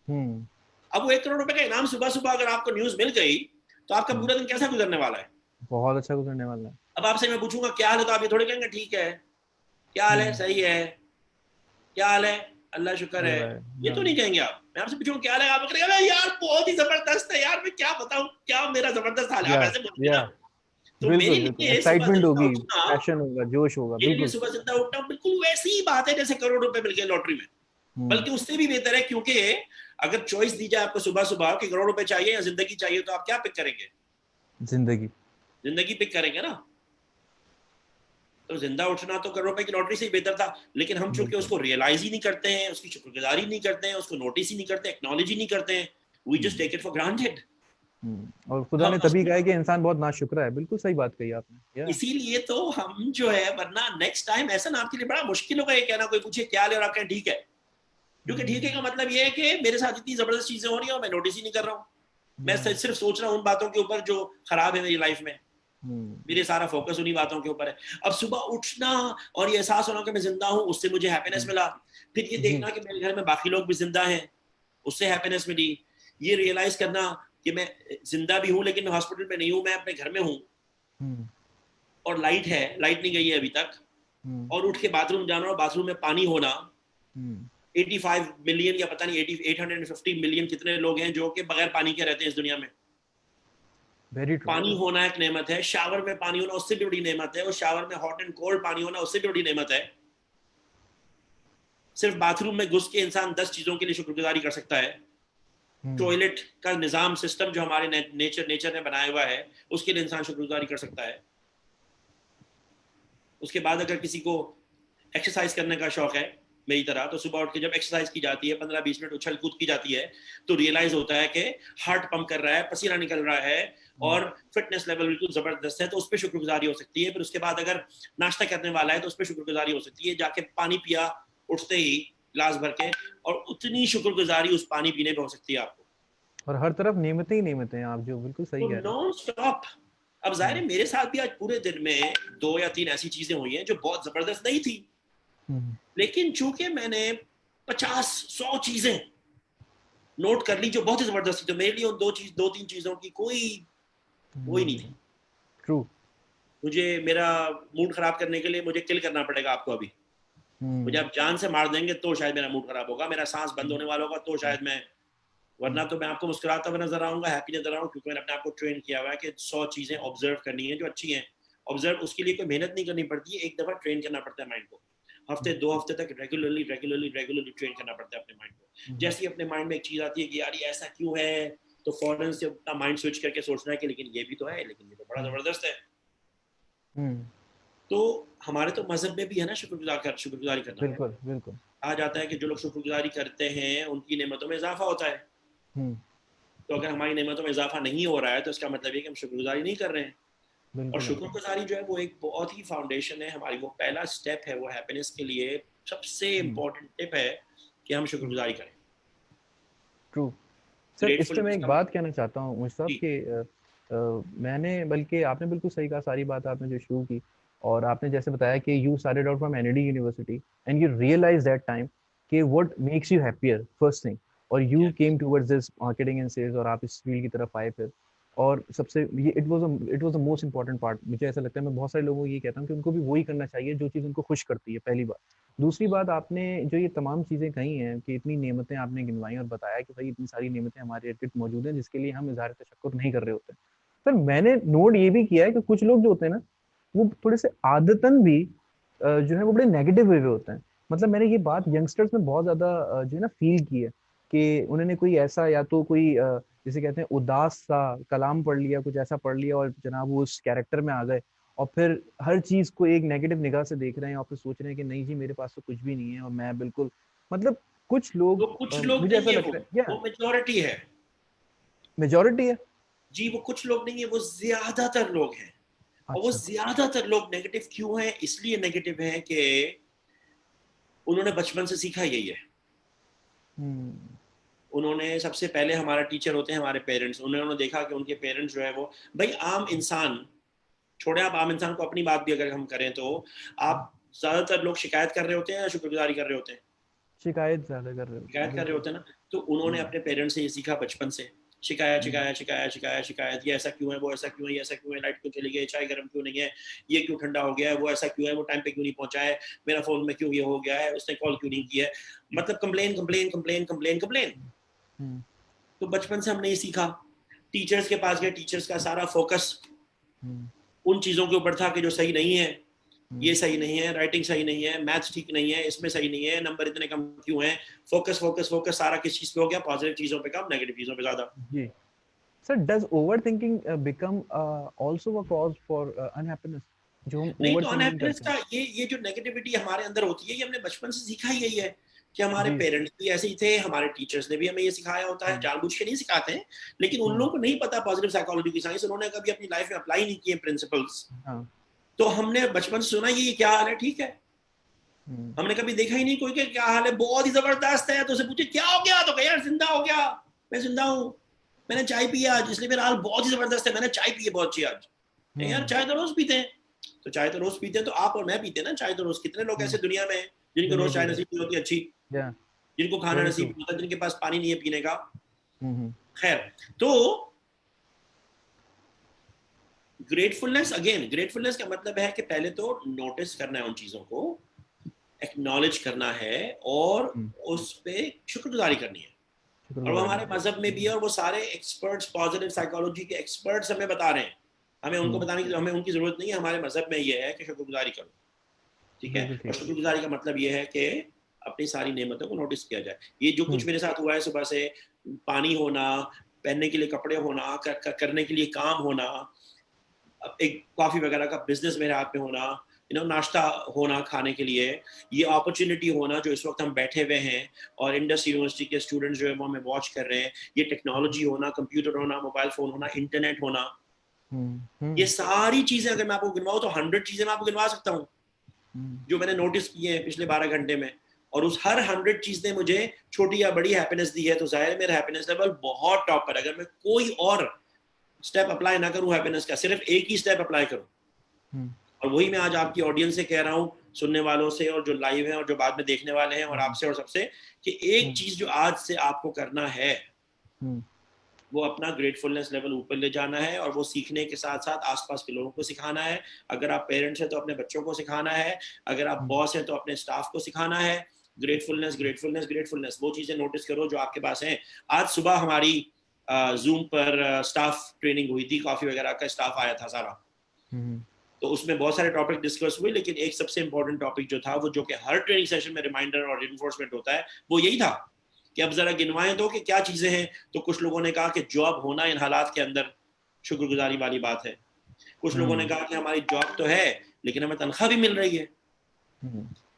हम्म, अब वो 1 करोड़ रुपए का इनाम सुबह सुबह अगर आपको न्यूज मिल गई, तो आपका हम्म, पूरा दिन कैसा गुजरने वाला है? बहुत अच्छा गुजरने वाला है। अब आपसे मैं पूछूंगा क्या हाल है, तो आप ये थोड़ी कहेंगे ठीक है, क्या हाल है, हम्म, सही है, क्या हाल है, अल्लाह शुक्र चल है, रहा है, ये तो हाँ। नहीं कहेंगे आप। मैं आपसे पूछूंगा क्या हाल है, आप कहेंगे यार बहुत ही जबरदस्त है यार, मैं क्या बताऊं क्या मेरा जबरदस्त हाल है, या आप ऐसे बोलोगे या ना। तो मेरे बिल्कुल बिल्कुल, लिए सुबह एक्साइटमेंट जिंदा होगी, उठना, पैशन होगा, जोश होगा, मेरे लिए बिल्कुल। सुबह जिंदा उठना बिल्कुल वैसी ही बात है जैसे करोड़ रुपए मिल गए लॉटरी में, हम्म, बल्कि उससे भी बेहतर है, क्योंकि अगर चॉइस दी जाए आपको सुबह सुबह कि करोड़ रुपए चाहिए या जिंदगी चाहिए, तो आप क्या पिक करेंगे? जिंदगी। जिंदगी पिक करेंगे ना। तो जिंदा उठना तो करोड़ रुपए की लॉटरी से ही बेहतर था, लेकिन हम चूंकि बिल्कुल। उसको रियलाइज ही नहीं करते हैं, उसकी शुक्रगुजारी नहीं करते हैं, उसको नोटिस ही नहीं करते, एक्नॉलेज ही नहीं करते हैं, we just hmm, take it for granted. और खुदा हम ने तभी कहा है कि इंसान बहुत नाशुक्र है, बिल्कुल सही बात कही आपने, या। इसीलिए तो हम जो है, वरना नेक्स्ट टाइम ऐसा ना आपके लिए बड़ा मुश्किल होगा ये कहना, कोई पूछे क्या ले और आप कहें ठीक है। क्योंकि ठीक है का मतलब ये है कि मेरे साथ इतनी जबरदस्त चीजें हो रही है और मैं नोटिस ही नहीं कर रहा हूँ, मैं हम्म, सिर्फ सोच रहा हूँ उन बातों के ऊपर जो खराब है मेरी लाइफ में, हम्म, मेरे सारा फोकस उन्हीं बातों के ऊपर है। अब सुबह उठना और ये एहसास होना कि मैं जिंदा हूँ, उससे मुझे हैप्पीनेस हम्म, मिला। फिर ये जी, देखना कि मेरे घर में बाकी लोग भी जिंदा हैं, उससे हैप्पीनेस मिली। ये रियलाइज करना कि मैं जिंदा भी हूँ लेकिन मैं हॉस्पिटल में नहीं हूँ, मैं अपने घर में हूँ, हम्म, और लाइट है, लाइट नहीं गई है अभी तक, हम्म, और उठ के बाथरूम जाना और बाथरूम में पानी होना। हम्म, 85 मिलियन या पता नहीं 850 मिलियन कितने लोग हैं जो कि बगैर पानी के रहते हैं इस दुनिया में। Very true. पानी होना एक नेमत है, शावर में पानी होना उससे भी बड़ी नेमत है, और शावर में हॉट एंड कोल्ड पानी होना उससे भी बड़ी नेमत है। सिर्फ बाथरूम में घुस के इंसान 10 चीजों के लिए शुक्रगुजारी कर सकता है। हम्म, टॉयलेट का निजाम सिस्टम जो हमारे नेचर ने बनाया हुआ है, उसके लिए इंसान शुक्रगुजारी कर सकता है। उसके बाद अगर किसी को एक्सरसाइज करने का शौक है मेरी तरह, तो सुबह उठ के जब एक्सरसाइज की जाती है, 15-20 मिनट उछल कूद की जाती है, तो रियलाइज होता है कि हार्ट पंप कर रहा है, पसीना निकल रहा है, हम्म, और फिटनेस लेवल बिल्कुल जबरदस्त है, तो उस पर शुक्रगुजारी हो सकती है। फिर उसके बाद अगर नाश्ता करने वाला है तो उस पर शुक्रगुजारी हो सकती है, जाके पानी पिया उठते ही गिलास भर के, और उतनी शुक्रगुजारी उस पानी पीने पे हो सकती है आपको। और हर तरफ नियमतें ही नियमतें हैं, आप जो बिल्कुल सही तो कह रहे नॉन स्टॉप। अब हैं। जाहिर है मेरे साथ भी आज पूरे दिन में 2 या 3 ऐसी चीजें हुई हैं जो बहुत जबरदस्त नहीं थी, हम्म, लेकिन चूंकि मैंने 50-100 चीजें नोट कर ली जो बहुत ही जबरदस्त थी, तो मेरे लिए उन 2-3 चीजों की कोई वो ही नहीं थी। ट्रू। मुझे मेरा मूड खराब करने के लिए मुझे किल करना पड़ेगा आपको अभी, मुझे हम्म, आप जान से मार देंगे तो शायद मेरा मूड खराब होगा, मेरा सांस बंद हम्म, होने वाला होगा तो शायद मैं, वरना तो मैं आपको मुस्कुराता हुआ नजर आऊंगा, हैप्पी नजर आऊंगा, क्योंकि मैंने अपने आप को ट्रेन किया हुआ है कि 100 चीजें ऑब्जर्व करनी है जो अच्छी हैं। ऑब्जर्व उसके लिए कोई मेहनत नहीं करनी पड़ती है, एक दफा ट्रेन करना पड़ता है माइंड को, हफ्ते 2 हफ्ते तक रेगुलरली ट्रेन करना पड़ता है अपने माइंड को। हम्म, जैसे ही अपने माइंड में एक चीज आती है कि यार ये ऐसा क्यों है, तो फौरन से अपना माइंड स्विच करके सोचना है कि लेकिन ये भी तो है, लेकिन ये तो बड़ा जबरदस्त है। तो हमारे तो मजहब में भी है ना शुक्रगुजारी करना। बिल्कुल बिल्कुल। कहा जाता है कि जो लोग शुक्रगुजारी करते हैं उनकी नेमतों में इजाफा होता है। तो अगर हमारी नेमतों में इजाफा नहीं हो रहा है तो इसका मतलब ये कि हम शुक्रगुजारी नहीं कर रहे हैं। और बिल्कुल है। शुक्रगुजारी जो है वो एक बहुत ही फाउंडेशन है हमारी, वो पहला स्टेप है, वो हैप्पीनेस के लिए सबसे इम्पोर्टेंट टिप है कि हम शुक्रगुजारी करें। ट्रू। सर इस पे मैं ग्रेटफुलनेस एक का बात कहना चाहता हूँ मुझे साहब जी कि मैंने, बल्कि आपने बिल्कुल सही कहा, सारी बात आपने जो शुरू की, और आपने जैसे बताया कि you started out from ND university and you realise that time कि what makes you happier first thing, और you came towards this marketing and sales, और आप इस फील्ड की तरफ आए फिर। और सबसे ये it was the most important part. मुझे ऐसा लगता है, मैं बहुत सारे लोगों को ये कहता हूँ कि उनको भी वही करना चाहिए जो चीज़ उनको खुश करती है, पहली बात। दूसरी बात, आपने जो ये तमाम चीज़ें कही हैं कि इतनी नेमतें आपने गिनवाई और बताया कि भाई इतनी सारी नेमतें हमारे इर्द-गिर्द मौजूद हैं जिसके लिए हम इज़हार तशक्कुर नहीं कर रहे होते। पर मैंने नोट ये भी किया है कि कुछ लोग जो होते हैं ना, वो थोड़े से आदतन भी जो है वो बड़े नेगेटिव वे में होते हैं। मतलब मैंने ये बात यंगस्टर्स में बहुत ज़्यादा जो है ना फ़ील की है कि उन्होंने कोई ऐसा, या तो कोई जिसे कहते हैं उदास सा कलाम पढ़ लिया, कुछ ऐसा पढ़ लिया और जनाब वो उस कैरेक्टर में आ गए, और फिर हर चीज़ को एक नेगेटिव निगाह से देख रहे हैं, और फिर सोच रहे हैं कि नहीं जी मेरे पास तो कुछ भी नहीं है और मैं बिल्कुल, मतलब कुछ लोग, वो कुछ लोग मुझे नहीं ऐसा है, लगता है या वो मेजोरिटी है। मेजॉरिटी है। जी वो कुछ लोग नहीं है, वो ज्यादातर लोग हैं। और वो अच्छा। ज्यादातर लोग नेगेटिव क्यों हैं? इसलिए नेगेटिव हैं कि उन्होंने बचपन से सीखा यही है। हम्म। उन्होंने सबसे पहले, हमारा टीचर होते हैं हमारे पेरेंट्स, उन्होंने देखा कि उनके पेरेंट्स जो है वो, भाई आम इंसान, छोड़े आप आम इंसान को, अपनी बात भी अगर हम करें तो आप, ज्यादातर लोग शिकायत कर रहे होते हैं या शुक्रगुजारी कर रहे होते हैं? शिकायत ज्यादा कर रहे होते हैं, शिकायत कर रहे बिल्कुल। होते हैं ना। तो उन्होंने हम्म। अपने पेरेंट्स से ये सीखा बचपन से, शिकायत हम्म। शिकायत शिकायत शिकायत शिकायत, ये ऐसा क्यों है, वो ऐसा क्यों है, ये ऐसा क्यों है, लाइट क्यों चली गई, चाय गर्म क्यों नहीं है, ये क्यों ठंडा हो गया है, वो ऐसा क्यों है, वो टाइम पे क्यों नहीं पहुंचा है, मेरा फोन में क्यों ये हो गया है, उसने कॉल क्यों नहीं किया है। मतलब complain complain complain complain complain. Hmm. तो बचपन से हमने ये सीखा। टीचर्स के पास गए, टीचर्स का सारा फोकस हम्म। उन चीजों के ऊपर था कि जो सही नहीं है, ये हम्म। सही नहीं है, राइटिंग सही नहीं है, मैथ्स ठीक नहीं है, इसमें सही नहीं है, नंबर इतने कम क्यों हैं। फोकस फोकस फोकस सारा किस चीज पे हो गया? पॉजिटिव चीजों पे कम, नेगेटिव चीजों पे ज्यादा। जी। Sir does overthinking become also a cause for unhappiness, जो हम नहीं तो ओवरथिंकिंग अनहैप्पीनेस करते हैं? का ये जो नेगेटिविटी हमारे अंदर होती है, ये हमने बचपन से सीखा ही यही है कि हमारे जी। पेरेंट्स भी ऐसे ही थे, हमारे टीचर्स ने भी हमें ये सिखाया होता है, हम्म। जानबूझ के नहीं सिखाते हैं, लेकिन उन हम्म। लोगों को नहीं पता पॉजिटिव साइकोलॉजी की साइंस, उन्होंने कभी अपनी लाइफ में अप्लाई नहीं किए प्रिंसिपल्स। हाँ। तो हमने बचपन से सुना ये क्या हाल है, ठीक है। हम्म। हमने कभी देखा ही नहीं कोई के क्या हाल है, बहुत ही जबरदस्त है, तो उसे पूछे क्या हो गया, तो कहे यार जिंदा हो गया, मैं जिंदा हूँ, मैंने चाय पी आज, इसलिए मेरा हाल बहुत ही जबरदस्त है, मैंने चाय पी है बहुत अच्छी आज। यार हम्म। चाय तो रोज पीते हैं। तो चाय तो रोज पीते हैं, तो आप और मैं पीते हैं ना चाय तो रोज। कितने लोग हम्म। ऐसे दुनिया में हैं जिनको दुनिया रोज चाय पी रहे नसीब नहीं होती अच्छी, हैं। या जिनको खाना वेरी नसीब ट्रू। नहीं होता, जिनके पास पानी नहीं है पीने का। हम्म। खैर, तो ग्रेटफुलनेस, अगेन ग्रेटफुलनेस का मतलब है कि पहले तो नोटिस करना है उन चीजों को, एक्नॉलेज करना है, और हम्म। उस पे शुक्रगुजारी करनी है। और वो शुक्रगुजारी हमारे करनी मजहब में भी है, और वो सारे एक्सपर्ट्स, पॉजिटिव साइकोलॉजी के एक्सपर्ट्स हमें बता रहे हैं। हमें है। उनको बताने की, हमें उनकी जरूरत नहीं है, हमारे मजहब में ये है कि शुक्रगुजारी करो। ठीक है। बिल्कुल और ठीक। शुक्रगुजारी का मतलब ये है कि अपनी सारी नेमतों को नोटिस किया जाए। ये जो कुछ हम्म। मेरे साथ हुआ है, सुबह से पानी होना, पहनने के लिए कपड़े होना, करने के लिए काम होना, एक कॉफी वगैरह का बिजनेस मेरे हाथ में होना, नाश्ता होना खाने के लिए, ये अपॉर्चुनिटी होना जो इस वक्त हम बैठे हुए हैं और इंडस यूनिवर्सिटी के स्टूडेंट्स जो है वो हमें वॉच कर रहे हैं, ये टेक्नोलॉजी होना, कंप्यूटर होना, मोबाइल फोन होना, इंटरनेट होना, हम्म। ये हम्म। सारी चीजें अगर मैं आपको गिनवाऊं तो 100 चीजें मैं आपको गिनवा सकता हूँ हम्म। जो मैंने नोटिस किए हैं पिछले 12 घंटे में। और उस हर 100 चीज ने मुझे छोटी या बड़ी हैप्पीनेस दी है, तो जाहिर है मेरा हैप्पीनेस लेवल बहुत टॉप पर। अगर मैं कोई और स्टेप अप्लाई ना करूं हैप्पीनेस का, सिर्फ एक ही स्टेप अप्लाई करूं, हम्म। और वही मैं आज आपकी ऑडियंस से कह रहा हूँ, सुनने वालों से और जो लाइव हैं और जो बाद में देखने वाले हैं, और हम्म। आपसे और सबसे, कि एक हम्म। चीज जो आज से आपको करना है, हम्म। वो अपना ग्रेटफुलनेस लेवल ऊपर ले जाना है, और वो सीखने के साथ साथ आसपास के लोगों को सिखाना है। अगर आप पेरेंट्स हैं तो अपने बच्चों को सिखाना है, अगर आप हम्म। बॉस हैं तो अपने स्टाफ को सिखाना है। ग्रेटफुलनेस ग्रेटफुलनेस ग्रेटफुलनेस, वो चीजें नोटिस करो जो आपके पास हैं। आज सुबह हमारी जूम पर स्टाफ ट्रेनिंग हुई थी, कॉफी वगैरह का स्टाफ आया था सारा। हम्म। तो उसमें बहुत सारे टॉपिक डिस्कस हुए, लेकिन एक सबसे इंपॉर्टेंट टॉपिक जो था, वो जो कि हर ट्रेनिंग सेशन में रिमाइंडर और इन्फोर्समेंट होता है, वो यही था कि अब जरा गिनवाएं तो कि क्या चीजें हैं। तो कुछ लोगों ने कहा कि जॉब होना इन हालात के अंदर शुक्रगुजारी वाली बात है। कुछ लोगों ने कहा कि हमारी जॉब तो है लेकिन हमें तनख्वाह भी मिल रही है।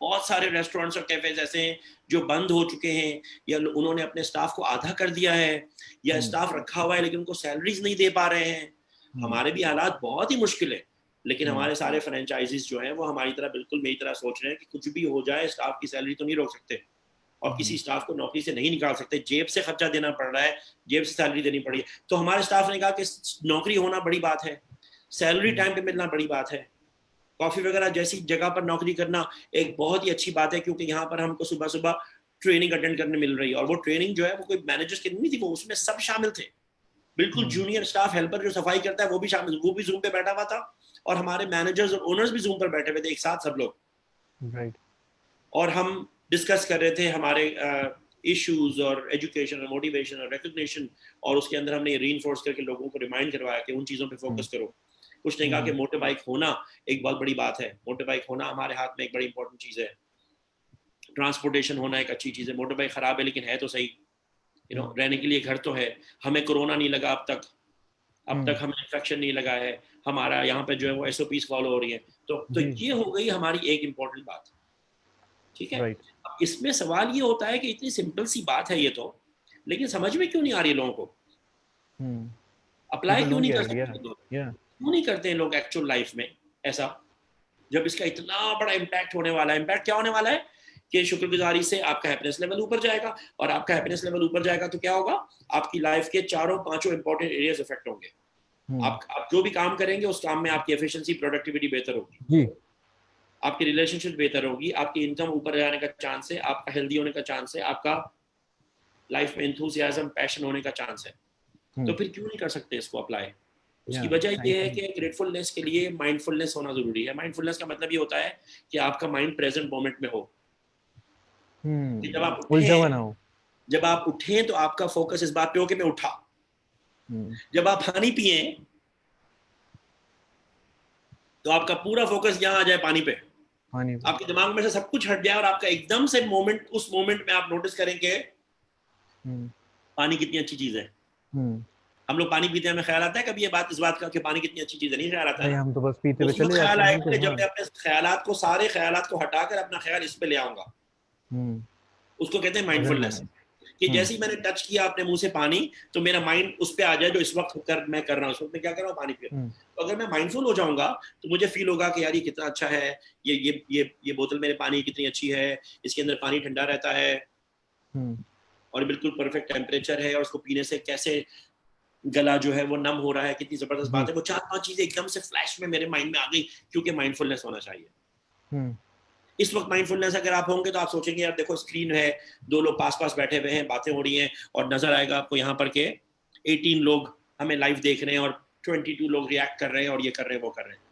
बहुत सारे रेस्टोरेंट्स और कैफेज ऐसे हैं जो बंद हो चुके हैं, या उन्होंने अपने स्टाफ को आधा कर दिया है, या स्टाफ रखा हुआ है लेकिन उनको सैलरीज नहीं दे पा रहे हैं। हमारे भी हालात बहुत ही मुश्किल है, लेकिन हमारे सारे फ्रेंचाइजीज जो हैं वो हमारी तरह बिल्कुल मेरी तरह सोच रहे हैं कि कुछ भी हो जाए स्टाफ की सैलरी तो नहीं रोक सकते, और किसी स्टाफ को नौकरी से नहीं निकाल सकते। जेब से खर्चा देना पड़ रहा है, जेब से सैलरी देनी पड़ी है। तो हमारे स्टाफ ने कहा कि नौकरी होना बड़ी बात है, सैलरी टाइम पे मिलना बड़ी बात है, कॉफी वगैरह जैसी जगह पर नौकरी करना एक बहुत ही अच्छी बात है, क्योंकि यहाँ पर हमको सुबह सुबह ट्रेनिंग अटेंड करने मिल रही है। और वो ट्रेनिंग जो है वो कोई मैनेजर्स की नहीं थी, वो उसमें सब शामिल थे, बिल्कुल जूनियर स्टाफ, हेल्पर जो सफाई करता है वो भी शामिल, वो भी जूम पे बैठा हुआ था, और हमारे मैनेजर्स और ओनर्स भी जूम पर बैठे हुए थे एक साथ सब लोग। राइट। और हम डिस्कस कर रहे थे हमारे इश्यूज और एजुकेशन और मोटिवेशन और रिकग्निशन, और उसके अंदर हमने रीइंफोर्स करके लोगों को रिमाइंड करवाया कि उन चीज़ों पे फोकस करो। कुछ ने कहा कि मोटर बाइक होना एक बहुत बड़ी बात है, मोटर बाइक होना हमारे हाथ में एक बड़ी इंपॉर्टेंट चीज़ है, ट्रांसपोर्टेशन होना एक अच्छी चीज़ है। मोटर बाइक खराब है लेकिन है तो सही, रहने के लिए घर तो है, हमें कोरोना नहीं लगा अब तक हमें इन्फेक्शन नहीं लगा है, हमारा यहाँ पे जो है वो SOPs फॉलो हो रही है। तो ये हो गई हमारी एक इम्पोर्टेंट बात, ठीक है। अब इसमें सवाल ये होता है कि इतनी सिंपल सी बात है ये तो, लेकिन समझ में क्यों नहीं आ रही है लोगों को, अप्लाई क्यों नहीं कर सकते लोग, क्यों नहीं करते हैं लोग एक्चुअल लाइफ में ऐसा, जब इसका इतना बड़ा इम्पैक्ट होने वाला है। इम्पैक्ट क्या होने वाला है कि शुक्रगुजारी से आपका हैप्पीनेस लेवल ऊपर जाएगा, और आपका हैप्पीनेस लेवल ऊपर जाएगा तो क्या होगा, आपकी लाइफ के चारों पांचों इंपॉर्टेंट एरियाज इफेक्ट होंगे। आप जो भी काम करेंगे उस काम में आपकी एफिशिएंसी, प्रोडक्टिविटी बेहतर होगी, आपकी रिलेशनशिप बेहतर होगी, आपकी इनकम ऊपर जाने का चांस है, आपका हेल्दी होने का चांस है, आपका लाइफ में एंथुसियाज्म, पैशन होने का चांस है। तो फिर क्यों नहीं कर सकते इसको अप्लाई। उसकी वजह ये है कि ग्रेटफुलनेस के लिए माइंडफुलनेस होना जरूरी है। माइंडफुलनेस का मतलब ये होता है कि आपका माइंड प्रेजेंट मोमेंट में हो, कि जब आप उठें तो आपका फोकस इस बात पे हो कि मैं उठा। जब आप पानी पिए तो आपका पूरा फोकस यहाँ आ जाए पानी पे, आपके दिमाग में से सब कुछ हट जाए और आपका एकदम से मोमेंट, उस मोमेंट में आप नोटिस करें कि पानी कितनी अच्छी चीज है। हम लोग पानी पीते हैं, हमें ख्याल आता है कभी ये बात, इस बात का कि पानी कितनी अच्छी चीज है? नहीं ख्याल आता है, हम तो बस पीते हुए चले जाते हैं। जब मैं अपने ख्यालात को, सारे ख्यालात को हटाकर अपना ख्याल इस पे ले आऊंगा, उसको कहते हैं माइंडफुलनेस। कि जैसे ही मैंने टच किया अपने मुंह से पानी, तो मेरा माइंड उस पे आ जाए जो इस वक्त मैं कर रहा हूँ, उस वक्त मैं क्या कर रहा हूँ, पानी पी रहा हूँ। तो अगर मैं माइंडफुल हो जाऊंगा तो मुझे फील होगा कि यार ये कितना अच्छा है, ये बोतल मेरे पानी कितनी अच्छी है, इसके अंदर पानी ठंडा रहता है और बिल्कुल परफेक्ट टेम्परेचर है, और उसको पीने से कैसे गला जो है वो नम हो रहा है, कितनी जबरदस्त बात है। वो 4-5 चीजें एकदम से फ्लैश में मेरे माइंड में आ गई, क्योंकि माइंडफुलनेस होना चाहिए। इस वक्त माइंडफुलनेस अगर आप होंगे तो आप सोचेंगे यार देखो स्क्रीन है, 2 लोग पास पास बैठे हुए हैं, बातें हो रही हैं, और नजर आएगा आपको यहाँ पर के 18 लोग हमें लाइव देख रहे हैं और 22 लोग रिएक्ट कर रहे हैं, और ये कर रहे हैं, वो कर रहे हैं।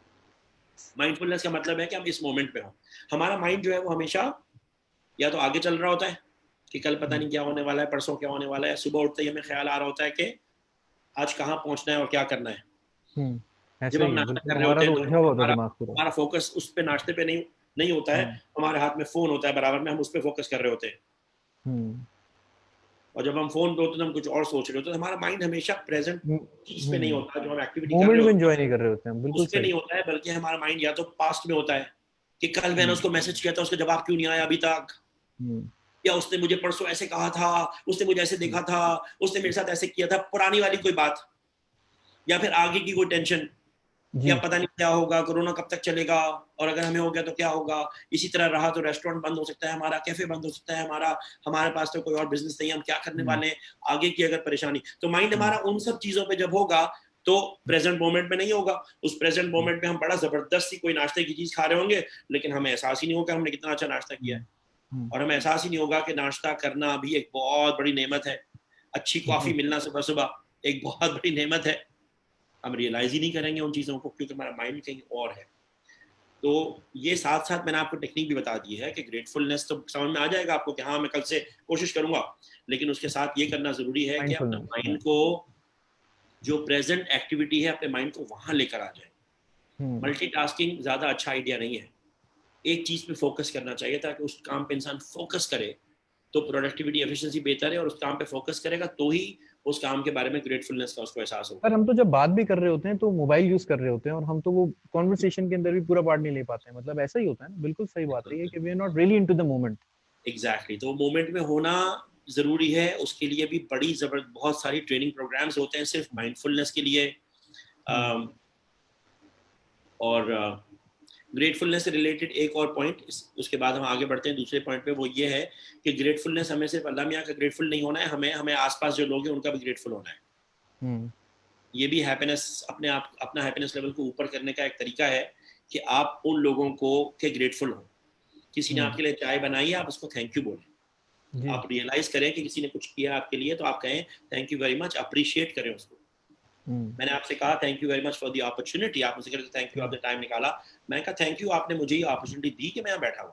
माइंडफुलनेस का मतलब है कि हम इस मोमेंट पे हो। हमारा माइंड जो है वो हमेशा या तो आगे चल रहा होता है कि कल पता नहीं क्या होने वाला है, परसों क्या होने वाला है, सुबह उठते ही हमें ख्याल आ रहा होता है कि आज कहाँ पहुंचना है और क्या करना है। जब हम नाश्ता कर रहे होते हैं तो हमारा फोकस उस पे, नाश्ते पे नहीं होता है, हमारे हाथ में फोन होता है बराबर में, हम उस पे फोकस कर रहे होते हैं। और जब हम फोन पे होते हैं तो हम कुछ और सोच रहे होते हैं। हमारा माइंड हमेशा प्रेजेंट चीज पे नहीं होता, जो हम एक्टिविटी कर रहे होते हैं उस पे नहीं होता है, बल्कि हमारा माइंड या तो पास्ट में होता है कि कल मैंने उसको मैसेज किया था, उसका जवाब क्यों नहीं आया अभी तक, या उसने मुझे परसों ऐसे कहा था, उसने मुझे ऐसे देखा था, उसने मेरे साथ ऐसे किया था, पुरानी वाली कोई बात, या फिर आगे की कोई टेंशन, या पता नहीं क्या होगा, कोरोना कब तक चलेगा, और अगर हमें हो गया तो क्या होगा, इसी तरह रहा तो रेस्टोरेंट बंद हो सकता है, हमारा कैफे बंद हो सकता है, हमारे पास तो कोई और बिजनेस नहीं है, हम क्या करने वाले हैं, आगे की अगर परेशानी। तो माइंड हमारा उन सब चीजों पे जब होगा तो प्रेजेंट मोमेंट में नहीं होगा। उस प्रेजेंट मोमेंट में हम बड़ा जबरदस्ती कोई नाश्ते की चीज खा रहे होंगे, लेकिन हमें एहसास ही नहीं होगा हमने कितना अच्छा नाश्ता किया है, और हमें एहसास ही नहीं होगा कि नाश्ता करना भी एक बहुत बड़ी नेमत है। अच्छी कॉफी मिलना सुबह सुबह एक बहुत बड़ी नेमत है। हम रियलाइज ही नहीं करेंगे उन चीज़ों को, क्योंकि हमारा माइंड कहीं और है। तो ये साथ साथ मैंने आपको टेक्निक भी बता दी है कि ग्रेटफुलनेस तो समझ में आ जाएगा आपको कि हाँ मैं कल से कोशिश करूंगा, लेकिन उसके साथ ये करना जरूरी है कि अपने माइंड को, जो प्रेजेंट एक्टिविटी है, अपने माइंड को वहां लेकर आ जाए। मल्टीटास्किंग ज्यादा अच्छा आइडिया नहीं है, एक चीज पे फोकस करना चाहिए ताकि उस काम पे इंसान फोकस करे तो प्रोडक्टिविटी एफिशिएंसी बेहतर है और उस काम पे फोकस करेगा तो ही उस काम के बारे में ग्रेटफुलनेस का उसको एहसास होगा। पर हम तो जब बात भी कर रहे होते हैं तो मोबाइल यूज कर रहे होते हैं और हम तो वो कॉन्वर्सेशन के अंदर भी पूरा पार्ट नहीं ले पाते हैं, मतलब ऐसा ही होता है ना। बिल्कुल सही बात है ये कि we are not really into the moment. Exactly तो मोमेंट में होना जरूरी है, उसके लिए भी बहुत सारी ट्रेनिंग प्रोग्राम्स होते हैं सिर्फ माइंडफुलनेस के लिए। और ग्रेटफुलनेस से रिलेटेड एक और पॉइंट, उसके बाद हम आगे बढ़ते हैं दूसरे पॉइंट पे, वो ये है कि ग्रेटफुलनेस हमें सिर्फ अल्लाह मियाँ का ग्रेटफुल नहीं होना है, हमें हमें आसपास जो लोग हैं उनका भी ग्रेटफुल होना है। ये भी हैप्पीनेस, अपना हैप्पीनेस लेवल को ऊपर करने का एक तरीका है कि आप उन लोगों को के ग्रेटफुल हो। किसी ने आपके लिए चाय बनाई है, आप उसको थैंक यू बोलें। आप रियलाइज करें कि किसी ने कुछ किया आपके लिए तो आप कहें thank you very much, appreciate करें उसको। मैंने आपसे कहा thank you very much for the opportunity, आप मुझे कहते थैंक यू आपने टाइम निकाला, मैंने कहा थैंक यू आपने मुझे ये अपॉर्चुनिटी दी कि मैं यहाँ बैठा हूँ,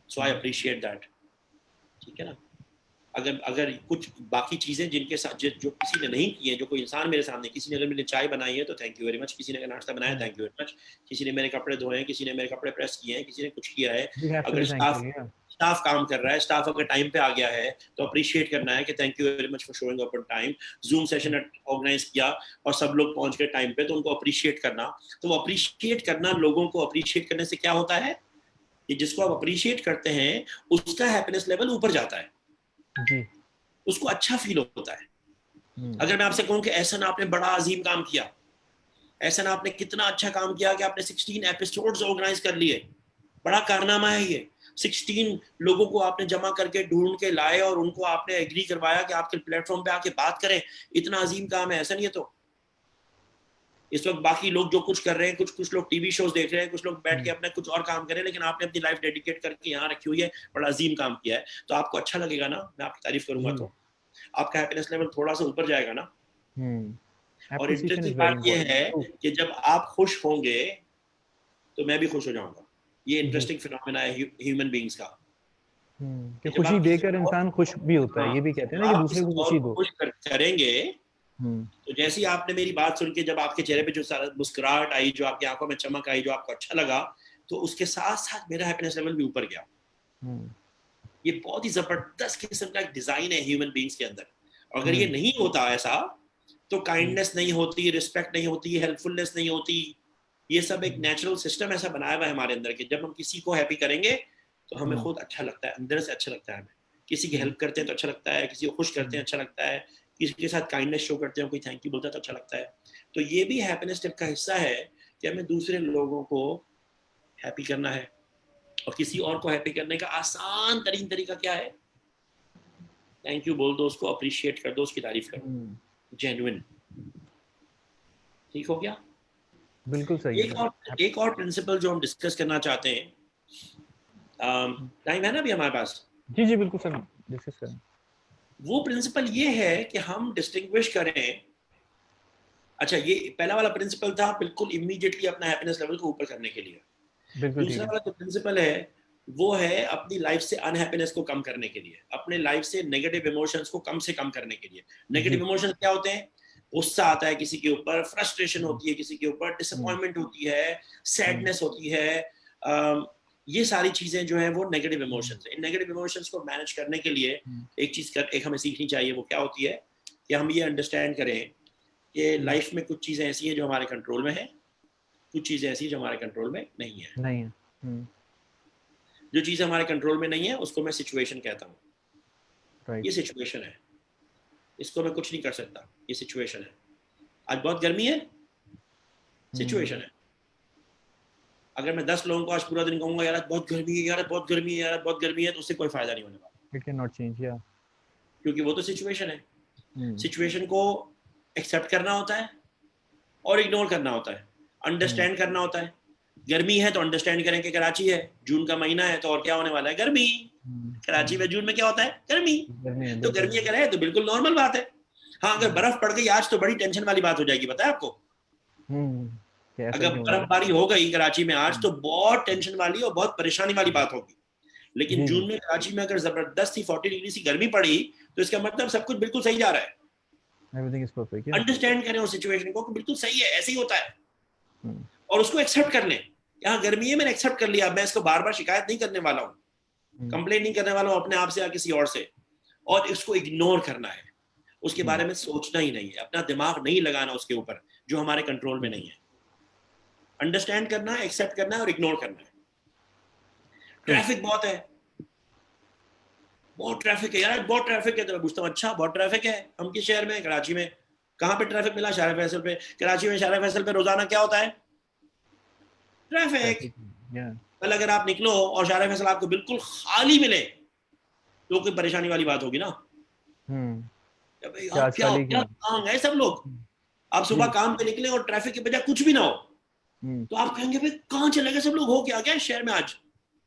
सो आई अप्रिशिएट दैट। ठीक है ना। अगर कुछ बाकी चीजें जिनके साथ जो किसी ने नहीं की है, जो कोई इंसान मेरे सामने, किसी ने अगर मेरे चाय बनाई है तो थैंक यू वेरी मच, किसी ने अगर नाश्ता बनाया थैंक यू वेरी मच, किसी ने मेरे कपड़े धोए हैं, किसी ने मेरे कपड़े प्रेस किए हैं, किसी ने कुछ किया है, अगर स्टाफ काम कर रहा है, स्टाफ अगर टाइम पे आ गया है तो अप्रिशिएट करना है कि thank you very much for showing up on time. Zoom session organise किया और सब लोग पहुंच गए टाइम पे तो उनको अप्रिशिएट करना। तो वो अप्रिशिएट करना, लोगों को अप्रिशिएट करने से क्या होता है कि जिसको आप अप्रिशिएट करते हैं उसका हैप्पीनेस लेवल ऊपर जाता है जी, उसको अच्छा फील होता है। अगर मैं आपसे कहूं कि एहसन आपने बड़ा अजीम काम किया, एहसन आपने कितना अच्छा काम किया कि आपने 16 एपिसोड्स ऑर्गेनाइज कर लिए, बड़ा कारनामा है ये। 16 लोगों को आपने जमा करके ढूंढ के लाए और उनको आपने एग्री करवाया कि आपके प्लेटफॉर्म पे आके बात करें, इतना अजीम काम है एहसन ये तो। इस वक्त बाकी लोग जो कुछ कर रहे हैं, कुछ लोग टीवी शोज देख रहे हैं, कुछ लोग बैठ के अपने कुछ और काम कर रहे हैं, लेकिन आपने अपनी लाइफ डेडिकेट करके यहाँ रखी हुई है, बड़ा अजीम काम किया है, तो आपको अच्छा लगेगा ना। मैं आपकी तारीफ करूंगा तो आपका हैप्पीनेस लेवल थोड़ा सा ऊपर जाएगा ना। और इंटरेस्टिंग बात यह है कि जब आप खुश होंगे तो मैं भी खुश हो जाऊंगा। ये इंटरेस्टिंग फिनोमेना है ह्यूमन बीइंग्स का कि खुशी देकर इंसान खुश भी होता है। ये भी कहते हैं ना कि दूसरे को खुशी दो। खुश करेंगे तो जैसे ही आपने मेरी बात सुन के जब आपके चेहरे पे जो सारा मुस्कुराहट आई, जो आपकी आंखों में चमक आई, जो आपको अच्छा लगा, तो उसके साथ साथ मेरा हैप्पीनेस लेवल भी ऊपर गया। ये बहुत ही जबरदस्त किस्म का एक डिजाइन है ह्यूमन बीइंग्स के अंदर। और अगर ये नहीं होता ऐसा तो काइंडनेस नहीं होती, रिस्पेक्ट नहीं होती, हेल्पफुलनेस नहीं होती। ये सब एक नेचुरल सिस्टम ऐसा बनाया हुआ है हमारे अंदर कि जब हम किसी को हैप्पी करेंगे तो हमें खुद अच्छा लगता है, अंदर से अच्छा लगता है। हमें किसी की हेल्प करते हैं तो अच्छा लगता है, किसी को खुश करते हैं अच्छा लगता है, किसी के साथ काइंडनेस शो करते हैं, कोई थैंक यू बोलता है तो अच्छा लगता है। तो ये भी हैप्पीनेस टिप का हिस्सा है कि हमें दूसरे लोगों को हैप्पी करना है। और किसी और को हैप्पी करने का आसान तरीन तरीका क्या है? थैंक यू बोल दो उसको, अप्रिशिएट कर दो, उसकी तारीफ करो, जेन्युइन। ठीक हो गया? बिल्कुल सही है। एक और प्रिंसिपल जो हम डिस्कस करना चाहते हैं, टाइम है ना अभी हमारे पास? जी जी बिल्कुल सर, डिस्कस करें। वो प्रिंसिपल ये है कि हम डिस्टिंग्विश करें। अच्छा, ये पहला वाला प्रिंसिपल था बिल्कुल इमीडिएटली अपना हैप्पीनेस लेवल को ऊपर करने के लिए। दूसरा वाला जो प्रिंसिपल है वो है अपनी लाइफ से अनहैप्पीनेस को कम करने के लिए, अपने लाइफ से नेगेटिव इमोशंस को कम से कम करने के लिए। नेगेटिव इमोशंस क्या होते हैं? गुस्सा आता है किसी के ऊपर, फ्रस्ट्रेशन होती है किसी के ऊपर, डिसअपॉइंटमेंट होती है, सैडनेस होती है, ये सारी चीजें जो है वो नेगेटिव इमोशंस है। इन नेगेटिव इमोशंस को मैनेज करने के लिए एक हमें सीखनी चाहिए। वो क्या होती है कि हम ये अंडरस्टैंड करें कि लाइफ में कुछ चीजें ऐसी हैं जो हमारे कंट्रोल में है, कुछ चीजें ऐसी जो हमारे कंट्रोल में नहीं है। जो चीजें हमारे कंट्रोल में नहीं है उसको मैं सिचुएशन कहता हूँ। ये सिचुएशन है, इसको मैं कुछ नहीं कर सकता, ये सिचुएशन है। आज बहुत गर्मी है, सिचुएशन है। अगर मैं 10 लोगों को आज पूरा दिन कहूंगा यार बहुत गर्मी है, यार बहुत गर्मी है, यार बहुत गर्मी है, तो उससे कोई फायदा नहीं होने वाला। It cannot change, yeah. क्योंकि वो तो सिचुएशन है। सिचुएशन को एक्सेप्ट करना होता है और इग्नोर करना होता है, अंडरस्टैंड करना होता है। गर्मी है तो अंडरस्टैंड करें कि कराची है, जून का महीना है, तो और क्या होने वाला है? गर्मी। कराची में जून में क्या होता है? गर्मी। तो गर्मी अगर है तो बिल्कुल नॉर्मल बात है। हाँ, अगर बर्फ पड़ गई आज तो बड़ी टेंशन वाली बात हो जाएगी, पता है आपको? अगर बर्फबारी हो गई कराची में आज तो बहुत टेंशन वाली और बहुत परेशानी वाली बात होगी। लेकिन जून में कराची में अगर जबरदस्ती 40 डिग्री सी गर्मी पड़ी तो इसका मतलब सब कुछ बिल्कुल सही जा रहा है। Everything is perfect, yeah. Understand करें उस सिचुएशन को कि बिल्कुल सही है, ऐसे ही होता है। और उसको एक्सेप्ट कर लें। यहाँ गर्मी है, मैंने एक्सेप्ट कर लिया, मैं इसको बार बार शिकायत नहीं करने वाला हूँ। कंप्लेन नहीं करने वाला अपने आप से या किसी और से, और इसको इग्नोर करना है, उसके बारे में सोचना ही नहीं है, अपना दिमाग नहीं लगाना उसके ऊपर जो हमारे कंट्रोल में नहीं है। अंडरस्टैंड करना है, एक्सेप्ट करना है और इग्नोर करना है। ट्रैफिक बहुत है, बहुत ट्रैफिक है यार, बहुत ट्रैफिक है। तो मैं पूछता हूँ अच्छा बहुत ट्रैफिक है, हम किस शहर में? कराची में। कहाँ पे ट्रैफिक मिला? शारा फैसल पे। कराची में शारा फैसल पे रोजाना क्या होता है? ट्रैफिक। कल अगर आप निकलो और शारा फैसल आपको बिल्कुल खाली मिले तो कोई परेशानी वाली बात होगी ना। भाई आप क्या हो गया, कहाँ गए सब लोग? आप सुबह काम पे निकले और ट्रैफिक की वजह कुछ भी ना हो तो आप कहेंगे भाई कहाँ चले गए सब लोग, हो क्या गया शहर में? आज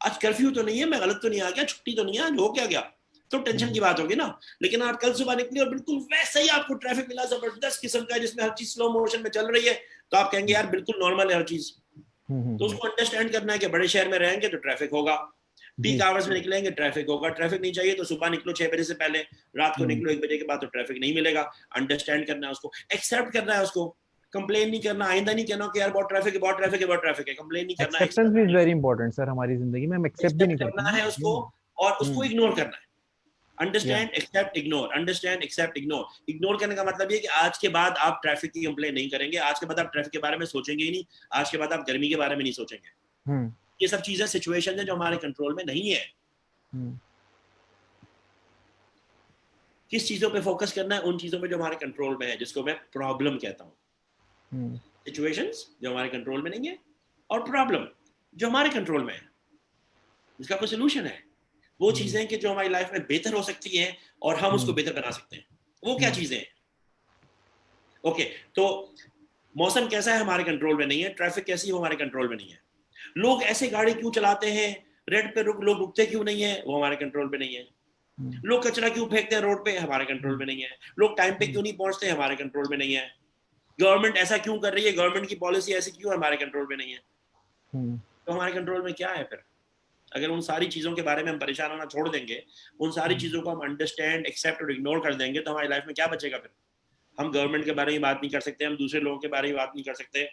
आज कर्फ्यू तो नहीं है, मैं गलत तो नहीं आ गया, छुट्टी तो नहीं है आज, हो क्या गया? तो टेंशन की बात होगी ना। लेकिन आप कल सुबह निकले और बिल्कुल वैसे ही आपको ट्रैफिक मिला जबरदस्त किस्म का, जिसमें हर चीज स्लो मोशन में चल रही है, तो आप कहेंगे यार बिल्कुल नॉर्मल है हर चीज। तो उसको अंडरस्टैंड करना है कि बड़े शहर में रहेंगे तो ट्रैफिक होगा, पीक आवर्स में निकलेंगे ट्रैफिक होगा, ट्रैफिक नहीं चाहिए तो सुबह निकलो 6 बजे से पहले, रात को निकलो 1 बजे के बाद तो ट्रैफिक नहीं मिलेगा। अंडरस्टैंड करना है उसको, एक्सेप्ट करना है उसको, कंप्लेन नहीं करना, आइंदा नहीं कहना कि यार बहुत ट्रैफिक है, बहुत ट्रैफिक है, बहुत ट्रैफिक है, कंप्लेन नहीं करना है। एक्सेप्टेंस भी इज वेरी इंपॉर्टेंट सर हमारी जिंदगी में, हम एक्सेप्ट भी नहीं एक्सेप्ट करते करना ना। है उसको और उसको इग्नोर करना है। या understand accept ignore, understand accept ignore. Ignore करने का मतलब ये कि आज के बाद आप ट्रैफिक की कंप्लेन नहीं करेंगे, आज के बाद आप ट्रैफिक के बारे में सोचेंगे ही नहीं, आज के बाद आप गर्मी के बारे में नहीं सोचेंगे। ये सब चीजें सिचुएशन है जो हमारे कंट्रोल में नहीं है। किस चीजों पे फोकस करना है? उन चीजों पे जो हमारे कंट्रोल में है, जिसको मैं प्रॉब्लम कहता हूँ। सिचुएशंस जो हमारे कंट्रोल में नहीं है और प्रॉब्लम जो हमारे कंट्रोल में है, जिसका कोई सोल्यूशन है। वो चीजें कि जो हमारी लाइफ में बेहतर हो सकती हैं और हम उसको बेहतर बना सकते हैं, वो क्या चीजें हैं? ओके, तो मौसम कैसा है हमारे कंट्रोल में नहीं है, ट्रैफिक कैसी है वो हमारे कंट्रोल में नहीं है, लोग ऐसे गाड़ी क्यों चलाते हैं, रेड पे लोग रुकते क्यों नहीं है, वो हमारे कंट्रोल में नहीं है, लोग कचरा क्यों फेंकते हैं रोड पे, हमारे कंट्रोल में नहीं है, लोग टाइम पे क्यों नहीं पहुंचते, हमारे कंट्रोल में नहीं है, गवर्नमेंट ऐसा क्यों कर रही है, गवर्नमेंट की पॉलिसी ऐसी क्यों, हमारे कंट्रोल में नहीं है। तो हमारे कंट्रोल में क्या है फिर? अगर उन सारी चीजों के बारे में हम परेशान होना छोड़ देंगे, उन सारी चीजों को हम अंडरस्टैंड एक्सेप्ट और इग्नोर कर देंगे, तो हमारी लाइफ में क्या बचेगा फिर? हम गवर्नमेंट के बारे में बात नहीं कर सकते, हम दूसरे लोगों के बारे में बात नहीं कर सकते,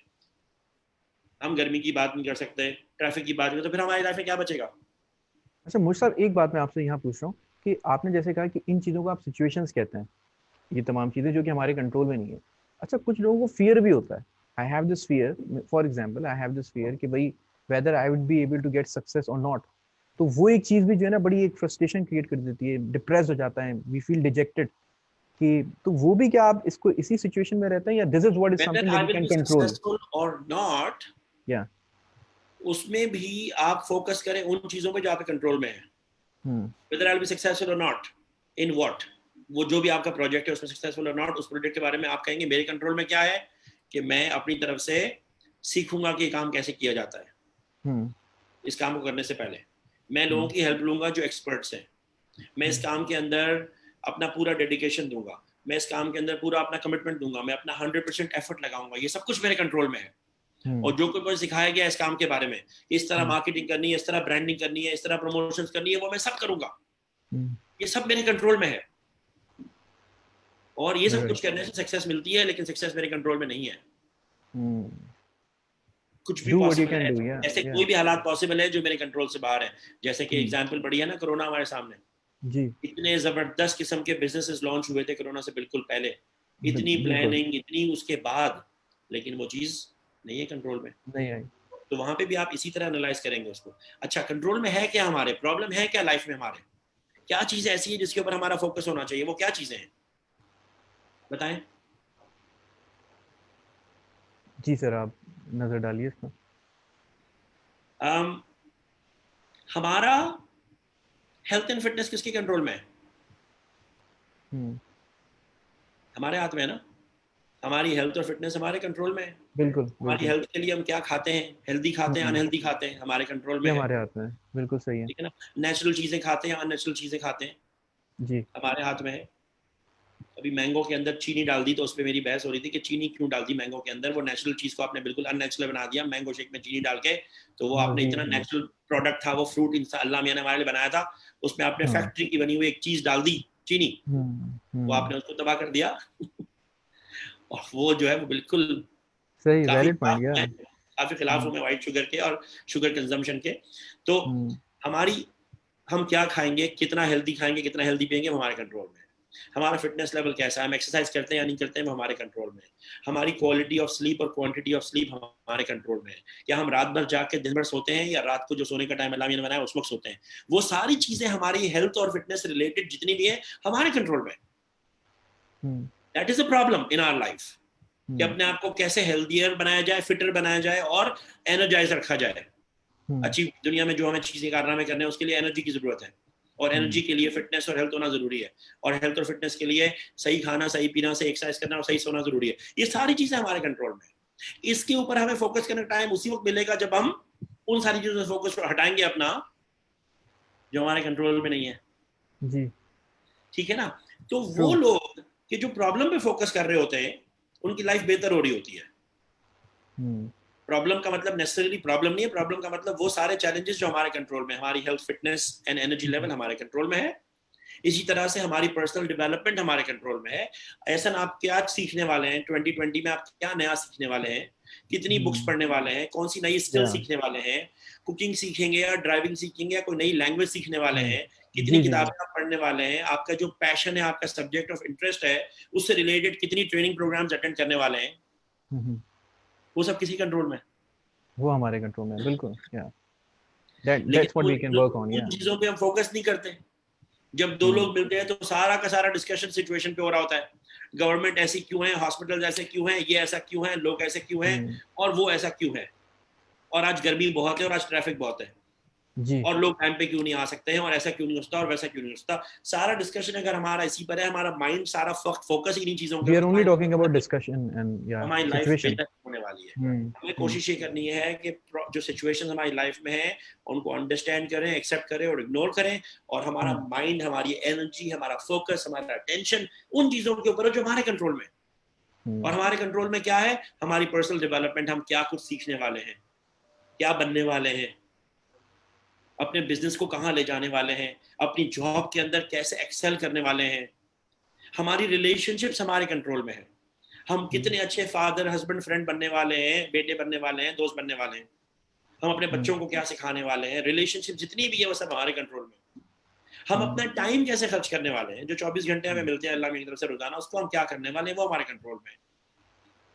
हम गर्मी की बात नहीं कर सकते, ट्रैफिक की बात नहीं, तो फिर हमारी लाइफ में क्या बचेगा? अच्छा मुझे सर एक बात मैं आपसे यहाँ पूछ रहा हूँ कि आपने जैसे कहा कि इन चीज़ों को आप सिचुएशंस कहते हैं, ये तमाम चीज़ें जो कि हमारे कंट्रोल में नहीं है। अच्छा कुछ लोगों को फियर भी होता है, I have this fear, for example I have this fear कि भाई whether I would be able to get success और नॉट। तो वो एक चीज़ भी जो है ना बड़ी एक फ्रस्ट्रेशन क्रिएट कर देती है, डिप्रेस हो जाता है, वी फील डिजेक्टेड कि तो वो भी क्या आप इसको इसी सिचुएशन में रहते हैं या this is what is Whether something that I you will can be control? successful or not, या उसमें भी आप फोकस करें उन चीजों पे जो आपके कंट्रोल में है। Whether I will be successful or not, in what? वो जो भी आपका प्रोजेक्ट है उसमें सक्सेसफुल और नॉट, उस प्रोजेक्ट के बारे में आप कहेंगे मेरे कंट्रोल में क्या है कि मैं अपनी तरफ से सीखूंगा कि काम कैसे किया जाता है। इस काम को करने से पहले मैं लोगों की हेल्प लूंगा जो एक्सपर्ट्स हैं, मैं इस काम के अंदर अपना पूरा डेडिकेशन दूंगा, मैं इस काम के अंदर पूरा अपना कमिटमेंट दूंगा, मैं अपना 100% एफर्ट लगाऊंगा, ये सब कुछ मेरे कंट्रोल में है। और जो कुछ मुझे सिखाया गया इस काम के बारे में, इस तरह मार्केटिंग करनी है, इस तरह ब्रांडिंग करनी है, इस तरह प्रमोशंस करनी है, वो मैं सब करूंगा, ये सब मेरे कंट्रोल में है। और ये सब कुछ करने से सक्सेस मिलती है, लेकिन सक्सेस मेरे कंट्रोल में नहीं है। कुछ भी do what you possible can है, डू। या ऐसे कोई भी हालात पॉसिबल है जो मेरे कंट्रोल से बाहर है। जैसे कि एग्जांपल बढ़ी है ना, कोरोना हमारे सामने, जी इतने जबरदस्त किस्म के बिजनेसेस लॉन्च हुए थे कोरोना से बिल्कुल पहले, इतनी बिल्कुल प्लानिंग, इतनी उसके बाद, लेकिन वो चीज नहीं है कंट्रोल में। नहीं आई। तो वहां पे भी आप इसी तरह एनालाइज करेंगे उसको। अच्छा कंट्रोल में है क्या, हमारे प्रॉब्लम है क्या लाइफ में, हमारे क्या चीज ऐसी है जिसके ऊपर हमारा फोकस होना चाहिए, वो क्या चीजें हैं बताएं। जी सर आप नजर डालिए इसमें। हमारा हेल्थ एंड फिटनेस किसके कंट्रोल में है? हमारे हाथ में है ना। हमारी हेल्थ और फिटनेस हमारे कंट्रोल में है। बिल्कुल हमारी बिल्कुल। हेल्थ के लिए हम क्या खाते हैं, हेल्दी खाते हैं अनहेल्दी खाते हैं, हमारे कंट्रोल ये में है। हमारे हाथ में है, बिल्कुल सही है। ठीक है ना। नेचुरल चीजें खाते हैं अननेचुरल चीजें खाते हैं, जी हमारे हाथ में है। अभी मैंगो के अंदर चीनी डाल दी तो उस पर मेरी बहस हो रही थी कि चीनी क्यों डाल दी मैंगो के अंदर, वो नेचुरल चीज को आपने बिल्कुल अननेचुरल बना दिया मैंगो शेक में चीनी डाल के। तो वो आपने मजीद इतना है। नेचुरल प्रोडक्ट था, वो फ्रूट अल्लाह मियां ने हमारे लिए बनाया था, उसमें आपने हाँ फैक्ट्री की बनी हुई एक चीज डाल दी, चीनी, वो आपने उसको तबाह कर दिया। और वो जो है वो बिल्कुल सही काफी वैलिड खिलाफ पॉइंट। हूं या मैं, काफी खिलाफ हूं मैं व्हाइट शुगर के और शुगर कंजम्पशन के। तो हमारी हम क्या खाएंगे, कितना हेल्दी खाएंगे, कितना हेल्दी पिएंगे, वो हमारे कंट्रोल में है। हमारा फिटनेस लेवल कैसा है, हम एक्सरसाइज करते हैं या नहीं करते हैं, वो हमारे कंट्रोल में है। हमारी क्वालिटी ऑफ स्लीप और क्वांटिटी ऑफ स्लीप हमारे कंट्रोल में है। क्या हम रात भर जाग के दिन भर सोते हैं या रात को जो सोने का टाइम अल्लाह ने बनाया उस वक्त सोते हैं। वो सारी चीजें हमारी हेल्थ और फिटनेस रिलेटेड जितनी भी है हमारे कंट्रोल में है। That is a problem in our life, कि अपने आप को कैसे हेल्दियर बनाया जाए, फिटर बनाया जाए और एनर्जाइज रखा जाए। अच्छी दुनिया में जो हमें चीजें कारनामे करने हैं उसके लिए एनर्जी की जरूरत है, और एनर्जी के लिए फिटनेस और हेल्थ होना जरूरी है, और हेल्थ और फिटनेस के लिए सही खाना, सही पीना, सही एक्सरसाइज करना और सही सोना जरूरी है। ये सारी चीजें हमारे कंट्रोल में है। इसके ऊपर हमें फोकस करने का टाइम उसी वक्त मिलेगा जब हम उन सारी चीजों से फोकस हटाएंगे अपना जो हमारे कंट्रोल में नहीं है जी। ठीक है ना। तो वो लोग कि जो प्रॉब्लम पे फोकस कर रहे होते हैं उनकी लाइफ बेहतर हो रही होती है। प्रॉब्लम का मतलब नेसेसरीली प्रॉब्लम नहीं है, प्रॉब्लम का मतलब वो सारे चैलेंजेस जो हमारे कंट्रोल में, हमारी health, fitness and energy level हमारे कंट्रोल में है। इसी तरह से हमारी पर्सनल डेवलपमेंट हमारे कंट्रोल में है। ऐसा आप क्या सीखने वाले हैं 2020 में, आप क्या नया सीखने वाले हैं, कितनी बुक्स पढ़ने वाले हैं, कौन सी नई स्किल सीखने वाले हैं, कुकिंग सीखेंगे या ड्राइविंग सीखेंगे या कोई नई लैंग्वेज सीखने वाले हैं, कितनी किताबें आप पढ़ने वाले हैं, आपका जो पैशन है, आपका सब्जेक्ट ऑफ इंटरेस्ट है, उससे रिलेटेड कितनी ट्रेनिंग प्रोग्राम्स अटेंड करने वाले हैं, वो सब किसी कंट्रोल में, वो हमारे कंट्रोल में, बिल्कुल। लेकिन that's what we can work on, उन चीजों पे हम फोकस नहीं करते। जब दो लोग मिलते हैं तो सारा का सारा डिस्कशन सिचुएशन पे हो रहा होता है। गवर्नमेंट ऐसी क्यों है, हॉस्पिटल ऐसे क्यों है, ये ऐसा क्यों है, लोग ऐसे क्यों हैं, और वो ऐसा क्यों है, और आज गर्मी बहुत है और आज ट्रैफिक बहुत है जी। और लोग टाइम पे क्यों नहीं आ सकते हैं, और ऐसा क्यों नहीं होता और वैसा क्यों नहीं होता। सारा डिस्कशन अगर हमारा इसी पर है, हमारा माइंड सारा फोकस इन्हीं चीजों We पे, are only talking about discussion and हमारी लाइफ situation. बेहतर होने वाली है। हमें कोशिश ये करनी है कि जो सिचुएशन हमारी लाइफ में है उनको अंडरस्टैंड करें, एक्सेप्ट करें और इग्नोर करें, और हमारा माइंड, हमारी एनर्जी, हमारा फोकस, हमारा अटेंशन उन चीजों के ऊपर है जो हमारे कंट्रोल में है। और हमारे कंट्रोल में क्या है, हमारी पर्सनल डेवलपमेंट, हम क्या कुछ सीखने वाले हैं, क्या बनने वाले हैं, अपने बिजनेस को कहाँ ले जाने वाले हैं, अपनी जॉब के अंदर कैसे एक्सेल करने वाले हैं, हमारी रिलेशनशिप्स हमारे कंट्रोल में है, हम कितने अच्छे फादर, हस्बैंड, फ्रेंड बनने वाले हैं, बेटे बनने वाले हैं, दोस्त बनने वाले हैं, हम अपने बच्चों को क्या सिखाने वाले हैं, रिलेशनशिप जितनी भी है वो सब हमारे कंट्रोल में। हम अपना टाइम कैसे खर्च करने वाले हैं, जो 24 घंटे हमें मिलते हैं अल्लाह की तरफ से रोजाना, उसको हम क्या करने वाले हैं, वो हमारे कंट्रोल में है।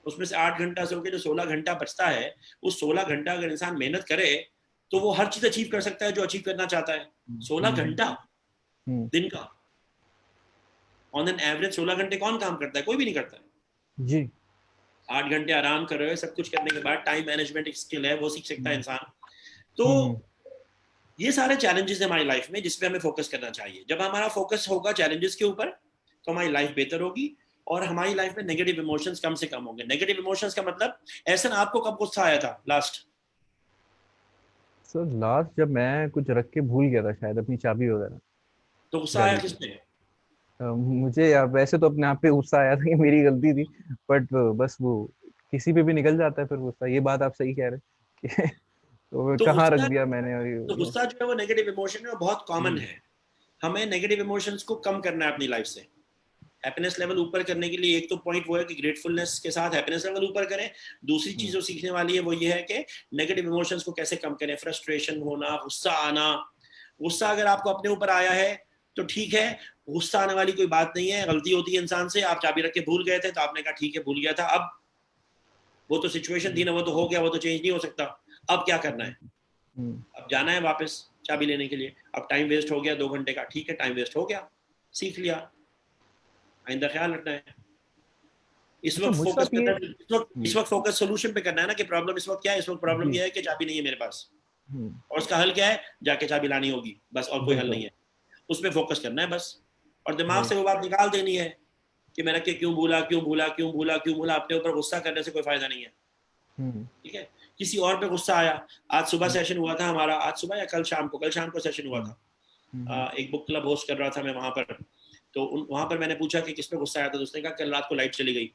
उसमें से 8 घंटा सो के जो 16 घंटा बचता है, उस 16 घंटा अगर इंसान मेहनत करे तो वो हर चीज अचीव कर सकता है जो अचीव करना चाहता है। 16 घंटा दिन का, ऑन एन एवरेज 16 घंटे कौन काम करता है, कोई भी नहीं करता है जी। 8 घंटे आराम कर रहे हो, सब कुछ करने के बाद टाइम मैनेजमेंट एक स्किल है, वो सीख सकता है इंसान। तो ये सारे चैलेंजेस है हमारी लाइफ में जिसपे हमें फोकस करना चाहिए। जब हमारा फोकस होगा चैलेंजेस के ऊपर तो हमारी लाइफ बेहतर होगी और हमारी लाइफ में नेगेटिव इमोशंस कम से कम होंगे। नेगेटिव इमोशंस का मतलब, ऐसा ना, आपको कब गुस्सा आया था लास्ट? सर लास्ट जब मैं कुछ रख के भूल गया था शायद, अपनी चाबी वगैरह। तो गुस्सा आया किसने? मुझे यार वैसे तो अपने आप पे गुस्सा आया था कि मेरी गलती थी, बट बस वो किसी पे भी निकल जाता है फिर गुस्सा। ये बात आप सही कह रहे हैं कि तो कहाँ रख दिया मैंने। और तो गुस्सा जो है वो नेगेटिव इमोशन है, वो बहुत कॉमन है। हमें नेगेटिव इमोशंस को कम करना है अपनी लाइफ से। हैप्पीनेस लेवल ऊपर करने के लिए एक तो पॉइंट वो है कि ग्रेटफुलनेस के साथ हैप्पीनेस लेवल ऊपर करें। दूसरी चीज जो सीखने वाली है वो ये है कि नेगेटिव इमोशंस को कैसे कम करें। फ्रस्ट्रेशन होना, गुस्सा आना। गुस्सा अगर आपको अपने ऊपर आया है तो ठीक है, गुस्सा आने वाली कोई बात नहीं है, गलती होती है इंसान से। आप चाबी रख के भूल गए थे तो आपने कहा ठीक है भूल गया था, अब वो तो सिचुएशन थी ना, वो तो हो गया, वो तो चेंज नहीं हो सकता। अब क्या करना है? अब जाना है वापस चाबी लेने के लिए। अब टाइम वेस्ट हो गया 2 घंटे का, ठीक है टाइम वेस्ट हो गया, सीख लिया, आइंदा ख्याल रखना है। इस वक्त फोकस करना है, इस वक्त फोकस सोल्यूशन पे करना है ना, कि प्रॉब्लम इस वक्त क्या है। इस वक्त प्रॉब्लम यह है कि चाबी नहीं है मेरे पास, और उसका हल क्या है, जाके चाबी लानी होगी, बस, और कोई हल नहीं है। उस पर फोकस करना है बस, और दिमाग से वो बात निकाल देनी है कि मैंने के क्यों भूला, क्यों भूला, क्यों भूला, क्यों भूला। अपने ऊपर गुस्सा करने से कोई फायदा नहीं है, ठीक है। किसी और पे गुस्सा आया। आज सुबह सेशन हुआ था हमारा, आज सुबह या कल शाम को सेशन हुआ था। एक बुक क्लब होस्ट कर रहा था मैं वहां पर। तो वहां पर मैंने पूछा कि किस पे गुस्सा आया था, तो उसने कहा कल रात को लाइट चली गई,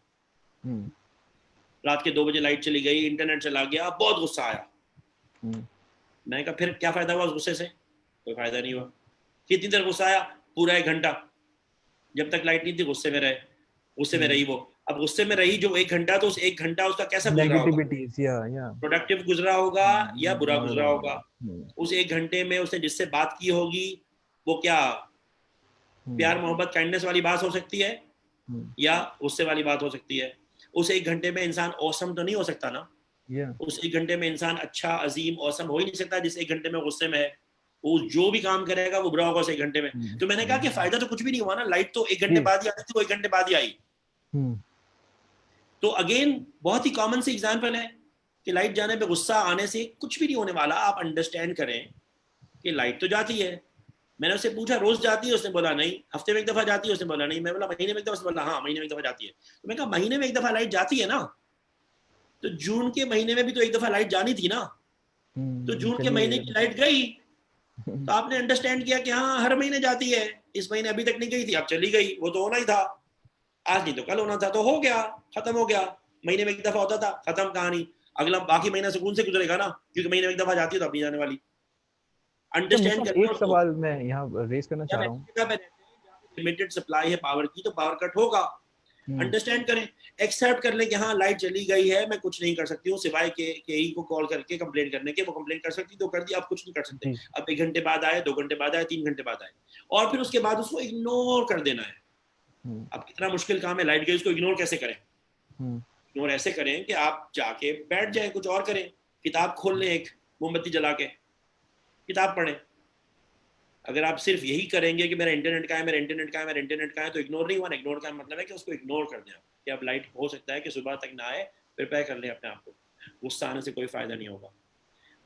रात के 2 बजे लाइट चली गई, इंटरनेट चला गया, बहुत गुस्सा आया। मैंने कहा फिर क्या फायदा हुआ उस गुस्से से? कोई फायदा नहीं हुआ। कितनी देर गुस्सा आया? पूरा 1 घंटा। जब तक लाइट नहीं थी गुस्से में रहे, गुस्से में रही वो। अब गुस्से में रही जो 1 घंटा, तो उस 1 घंटा उसका कैसा गुजरा होगा? प्रोडक्टिव गुजरा होगा या बुरा गुजरा होगा? उस 1 घंटे में उसने जिससे बात की होगी वो क्या प्यार मोहब्बत काइंडनेस वाली बात हो सकती है या उससे वाली बात हो सकती है। उस 1 घंटे में इंसान औसम तो नहीं हो सकता ना। उस 1 घंटे में इंसान अच्छा अजीम औसम हो ही नहीं सकता जिस 1 घंटे में गुस्से में है। वो जो भी काम करेगा वो बुरा होगा उस 1 घंटे में। तो मैंने कहा कि फायदा तो कुछ भी नहीं हुआ ना, लाइट तो 1 घंटे बाद ही आती थी, वो 1 घंटे बाद ही आई। तो अगेन बहुत ही कॉमन सी एग्जाम्पल है कि लाइट जाने पे गुस्सा आने से कुछ भी नहीं होने वाला। आप अंडरस्टैंड करें कि लाइट तो जाती है। मैंने उससे पूछा रोज जाती है, उसने बोला नहीं। हफ्ते में एक दफा जाती है, उसने बोला नहीं। मैं बोला महीने में एक दफा, उसने बोला हाँ महीने में एक दफा जाती है। तो मैं कहा महीने में एक दफा लाइट जाती है ना, तो जून के महीने में भी तो एक दफा लाइट जानी थी ना। तो जून के महीने की लाइट गई, तो आपने अंडरस्टैंड किया कि हाँ हर महीने जाती है, इस महीने अभी तक नहीं गई थी, अब चली गई, वो तो होना ही था। आज नहीं तो कल होना था, तो हो गया, खत्म हो गया। महीने में एक दफा होता था, खत्म कहानी। अगला बाकी महीना सुकून से गुजरेगा ना, क्योंकि महीने में एक दफा जाती है तो अब नहीं जाने वाली। तो अंडरस्टैंड मुझे करना एक उसको। सवाल मैं यहाँ रेज करना जब चाह रहा ऐसी हूँ। जगह पे रहते हैं जहाँ पे लिमिटेड सप्लाई है पावर की, तो पावर कट होगा। अंडरस्टैंड करें, एक्सेप्ट कर लें कि हाँ लाइट चली गई है, मैं कुछ नहीं कर सकती हूँ सिवाय के ई को कॉल करके कंप्लेन करने के। वो कंप्लेन कर सकती तो कर दी, आप कुछ नहीं कर सकते। जी। अब 1 घंटे बाद आए, 2 घंटे बाद आए, 3 घंटे बाद आए, और फिर उसके बाद उसको इग्नोर कर देना है। अब कितना मुश्किल काम है, लाइट गई उसको इग्नोर कैसे करें। इग्नोर ऐसे करें कि आप जाके बैठ जाए, कुछ और करें, किताब खोल लें, एक मोमबत्ती जला के किताब पढ़ें। अगर आप सिर्फ यही करेंगे कि मेरा इंटरनेट का है, मेरा इंटरनेट का है, मेरा इंटरनेट का है, तो इग्नोर नहीं हुआ ना। इग्नोर का मतलब है कि उसको इग्नोर कर दें कि अब लाइट हो सकता है कि सुबह तक ना आए, प्रिपेयर कर लें अपने आप को। गुस्सा आने से कोई फायदा नहीं होगा।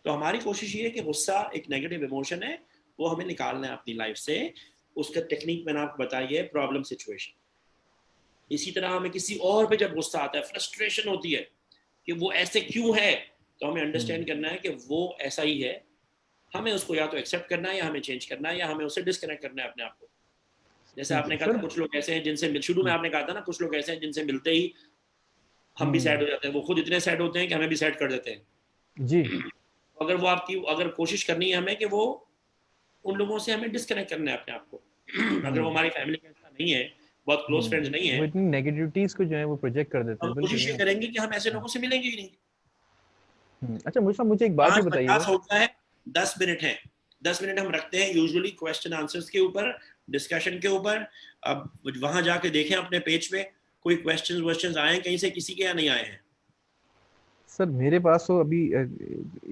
तो हमारी कोशिश ये है कि गुस्सा एक नेगेटिव इमोशन है, वो हमें निकालना है अपनी लाइफ से। उसका टेक्निक मैंने आपको बताई है, प्रॉब्लम सिचुएशन। इसी तरह हमें किसी और पे जब गुस्सा आता है, फ्रस्ट्रेशन होती है कि वो ऐसे क्यों है, तो हमें अंडरस्टैंड करना है कि वो ऐसा ही है। हमें उसको या तो एक्सेप्ट करना है, या हमें चेंज करना है, या हमें उससे डिस्कनेक्ट करना है अपने आप को। जैसे आपने कहा था सर। कुछ लोग ऐसे हैं जिनसे शुरू में आपने कहा था ना, कुछ लोग ऐसे हैं जिनसे मिलते ही हम भी सैड हो जाते हैं। वो खुद इतने सैड होते हैं कि हमें भी सैड कर देते जी। हैं। अगर वो आपकी अगर कोशिश करनी है हमें कि वो उन लोगों से हमें डिस्कनेक्ट करना है अपने आप को। अगर वो हमारी फैमिली का हिस्सा नहीं है, बहुत क्लोज फ्रेंड्स नहीं है, वो इतनी नेगेटिविटीज को जो है वो प्रोजेक्ट कर देते हम हैं, बिल्कुल कोशिश ये नहीं। करेंगे कि हम ऐसे लोगों से मिलेंगे ही नहीं। अच्छा मुझे एक बात ये 5:50 बताइएगा। हो गया है, 10 मिनट है। 10 मिनट हम रखते हैं यूजुअली क्वेश्चन आंसर्स के ऊपर, डिस्कशन के ऊपर। अब वहां जाके देखें अपने पेज पे कोई क्वेश्चन आए कहीं से, किसी के या नहीं आए हैं। सर मेरे पास तो अभी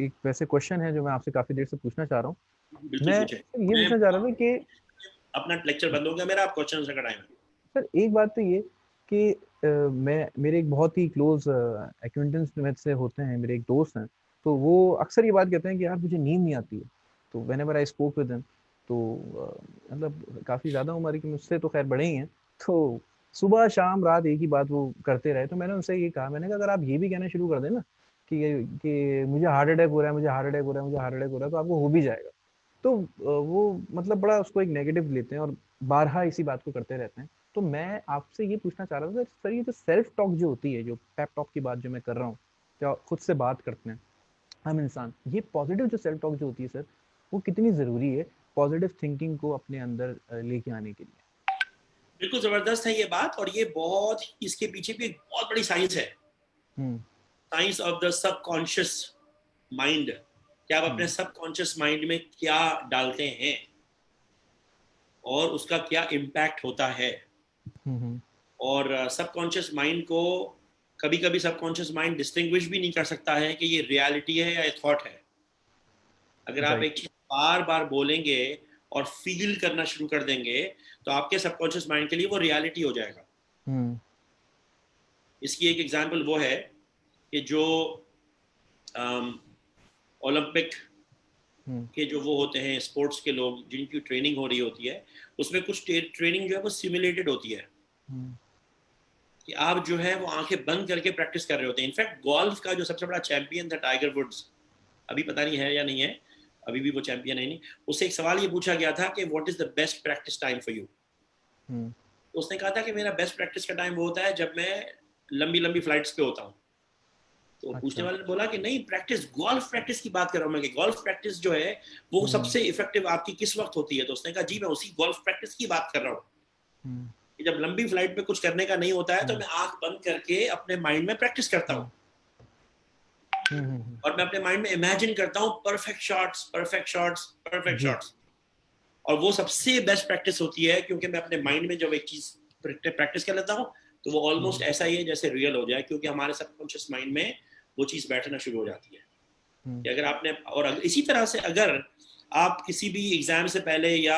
एक वैसे क्वेश्चन है जो मैं आपसे काफी देर से पूछना चाह रहा हूँ। बिल्कुल मैं पूछे। सर ये मैं पूछना चाह रहा था कि अपना लेक्चर बंद हो गया मेरा, आप क्वेश्चन का टाइम है। सर एक बात तो ये कि मैं मेरे एक बहुत ही क्लोज एक्विंटेंस में से होते हैं, मेरे एक दोस्त हैं। तो वो अक्सर ये बात कहते हैं कि यार मुझे नींद नहीं आती है। तो whenever I spoke with them, तो मतलब काफ़ी ज़्यादा उम्र के मुझसे तो खैर बड़े ही हैं। तो सुबह शाम रात एक ही बात वो करते रहे। तो मैंने उनसे ये कहा, मैंने कहा अगर आप ये भी कहना शुरू कर दें ना कि मुझे हार्ट अटैक हो रहा है, मुझे हार्ट अटैक हो रहा है, मुझे हार्ट अटैक हो रहा है, तो आपको हो भी जाएगा। तो वो मतलब बड़ा उसको एक नेगेटिव लेते हैं और बारहा इसी बात को करते रहते हैं। तो मैं आपसे ये पूछना चाह रहा था सर, ये जो सेल्फ टॉक जो होती है, जो पेप टॉक की बात जो मैं कर रहा हूँ, क्या खुद से बात करते हैं हम इंसान, ये पॉजिटिव जो सेल्फ टॉक जो होती है सर, वो कितनी ज़रूरी है पॉजिटिव थिंकिंग को अपने अंदर लेके आने के लिए? बिल्कुल जबरदस्त है ये बात, और ये बहुत इसके पीछे भी एक बहुत बड़ी साइंस है। Hmm. Science of the subconscious mind, कि आप अपने हम्म। सबकॉन्शियस माइंड में क्या डालते हैं और उसका क्या इम्पैक्ट होता है। हम्म। और सबकॉन्शियस माइंड को कभी कभी सबकॉन्शियस माइंड डिस्टिंग्विश भी नहीं कर सकता है कि ये रियलिटी है या थॉट है। अगर आप राइट। एक चीज बार बार बोलेंगे और फील करना शुरू कर देंगे, तो आपके सबकॉन्शियस माइंड के लिए वो रियलिटी हो जाएगा। हम्म। इसकी एक एग्जांपल वो है कि जो ओलंपिक हम्म। के जो वो होते हैं स्पोर्ट्स के लोग जिनकी ट्रेनिंग हो रही होती है, उसमें कुछ ट्रेनिंग जो है वो सिमुलेटेड होती है, हम्म। कि आप जो है वो आंखें बंद करके प्रैक्टिस कर रहे होते हैं। इनफैक्ट गोल्फ का जो सबसे बड़ा चैंपियन था टाइगर वुड्स, अभी पता नहीं है या नहीं है, अभी भी वो चैंपियन है नहीं, उससे एक सवाल ये पूछा गया था कि what is the best practice time for you. Hmm. तो उसने कहा था कि मेरा बेस्ट प्रैक्टिस का टाइम वो होता है जब मैं लंबी लंबी फ्लाइट्स पे होता हूँ। तो पूछने अच्छा। वाले ने बोला कि नहीं, प्रैक्टिस गोल्फ प्रैक्टिस की बात कर रहा हूँ मैं, कि गोल्फ प्रैक्टिस जो है वो हम्म। सबसे इफेक्टिव आपकी किस वक्त होती है। तो उसने कहा जी मैं उसी गोल्फ प्रैक्टिस की बात कर रहा हूँ हम्म। कि जब लंबी फ्लाइट पे कुछ करने का नहीं होता है, तो हम्म। मैं आंख बंद करके अपने माइंड में प्रैक्टिस करता हम्म। हूँ, हम्म। और मैं अपने माइंड में इमेजिन करता हूँ perfect shots, perfect shots, perfect जी। शॉट्स। और वो सबसे बेस्ट प्रैक्टिस होती है, क्योंकि मैं अपने माइंड में जब एक चीज प्रैक्टिस कर लेता हूँ तो वो ऑलमोस्ट ऐसा ही है जैसे रियल हो जाए, क्योंकि हमारे सबकॉन्शियस माइंड में वो चीज बैठना शुरू हो जाती है कि अगर आपने, और इसी तरह से अगर आप किसी भी एग्जाम से पहले या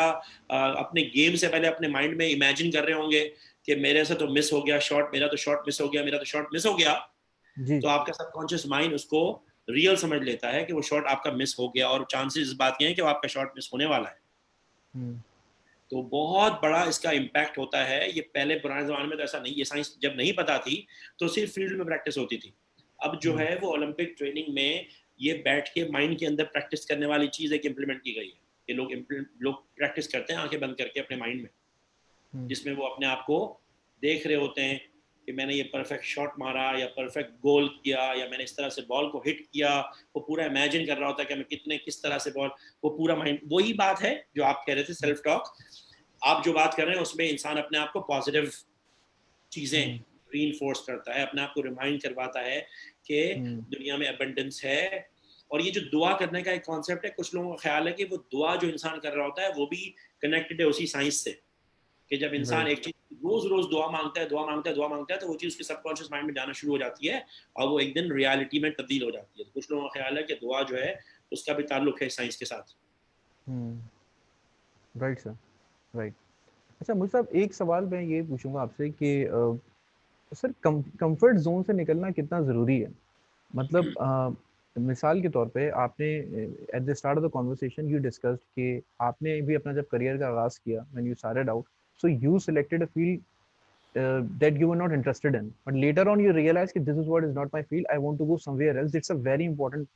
अपने गेम से पहले अपने माइंड में इमेजिन कर रहे होंगे कि मेरे से तो मिस हो गया शॉट, मेरा तो शॉट मिस हो गया, मेरा तो शॉट मिस हो गया, जी तो आपका सबकॉन्शियस माइंड उसको रियल समझ लेता है कि वो शॉट आपका मिस हो गया, और चांसेस इस बात के हैं कि वो आपका शॉट मिस होने वाला है। तो बहुत बड़ा इसका इम्पैक्ट होता है। ये पहले पुराने जमाने में तो ऐसा नहीं, ये साइंस जब नहीं पता थी तो सिर्फ फील्ड में प्रैक्टिस होती थी। अब जो है वो ओलंपिक ट्रेनिंग में ये बैठ के माइंड के अंदर प्रैक्टिस करने वाली चीज एक इम्प्लीमेंट की गई है। ये लोग प्रैक्टिस करते हैं आंखें बंद करके अपने माइंड में, जिसमें वो अपने आप को देख रहे होते हैं कि मैंने ये परफेक्ट शॉट मारा या परफेक्ट गोल किया या मैंने इस तरह से बॉल को हिट किया। वो पूरा इमेजिन कर रहा होता है कि मैं किस तरह से बॉल, वो पूरा माइंड, वही बात है जो आप कह रहे थे सेल्फ टॉक। आप जो बात कर रहे हैं उसमें इंसान अपने आप को पॉजिटिव चीजें रीइंफोर्स करता है, अपने आप को रिमाइंड करवाता है कि दुनिया में अबंडेंस है। और ये जो दुआ करने का एक कॉन्सेप्ट है, कुछ लोगों का ख्याल है कि वो दुआ जो इंसान कर रहा होता है वो भी कनेक्टेड है उसी साइंस से, कि जब इंसान एक चीज रोज रोज दुआ मांगता है तो वो चीज उसके सबकॉन्शियस माइंड में जाना शुरू हो जाती है और वो एक दिन रियलिटी में तब्दील हो जाती है। तो कुछ लोगों का ख्याल है कि दुआ जो है उसका भी ताल्लुक है साइंस के साथ। Right sir, right. अच्छा मुझे साहब एक सवाल मैं ये पूछूंगा आपसे कि सर कंफर्ट जोन से निकलना कितना ज़रूरी है? मतलब मिसाल के तौर पे आपने at the start of the conversation you discussed कि आपने भी अपना जब करियर का आगाज़ किया when you started out, so you selected a field that you were not interested in, but later on you realize कि this is what is not my field, I want to go somewhere else. It's a very important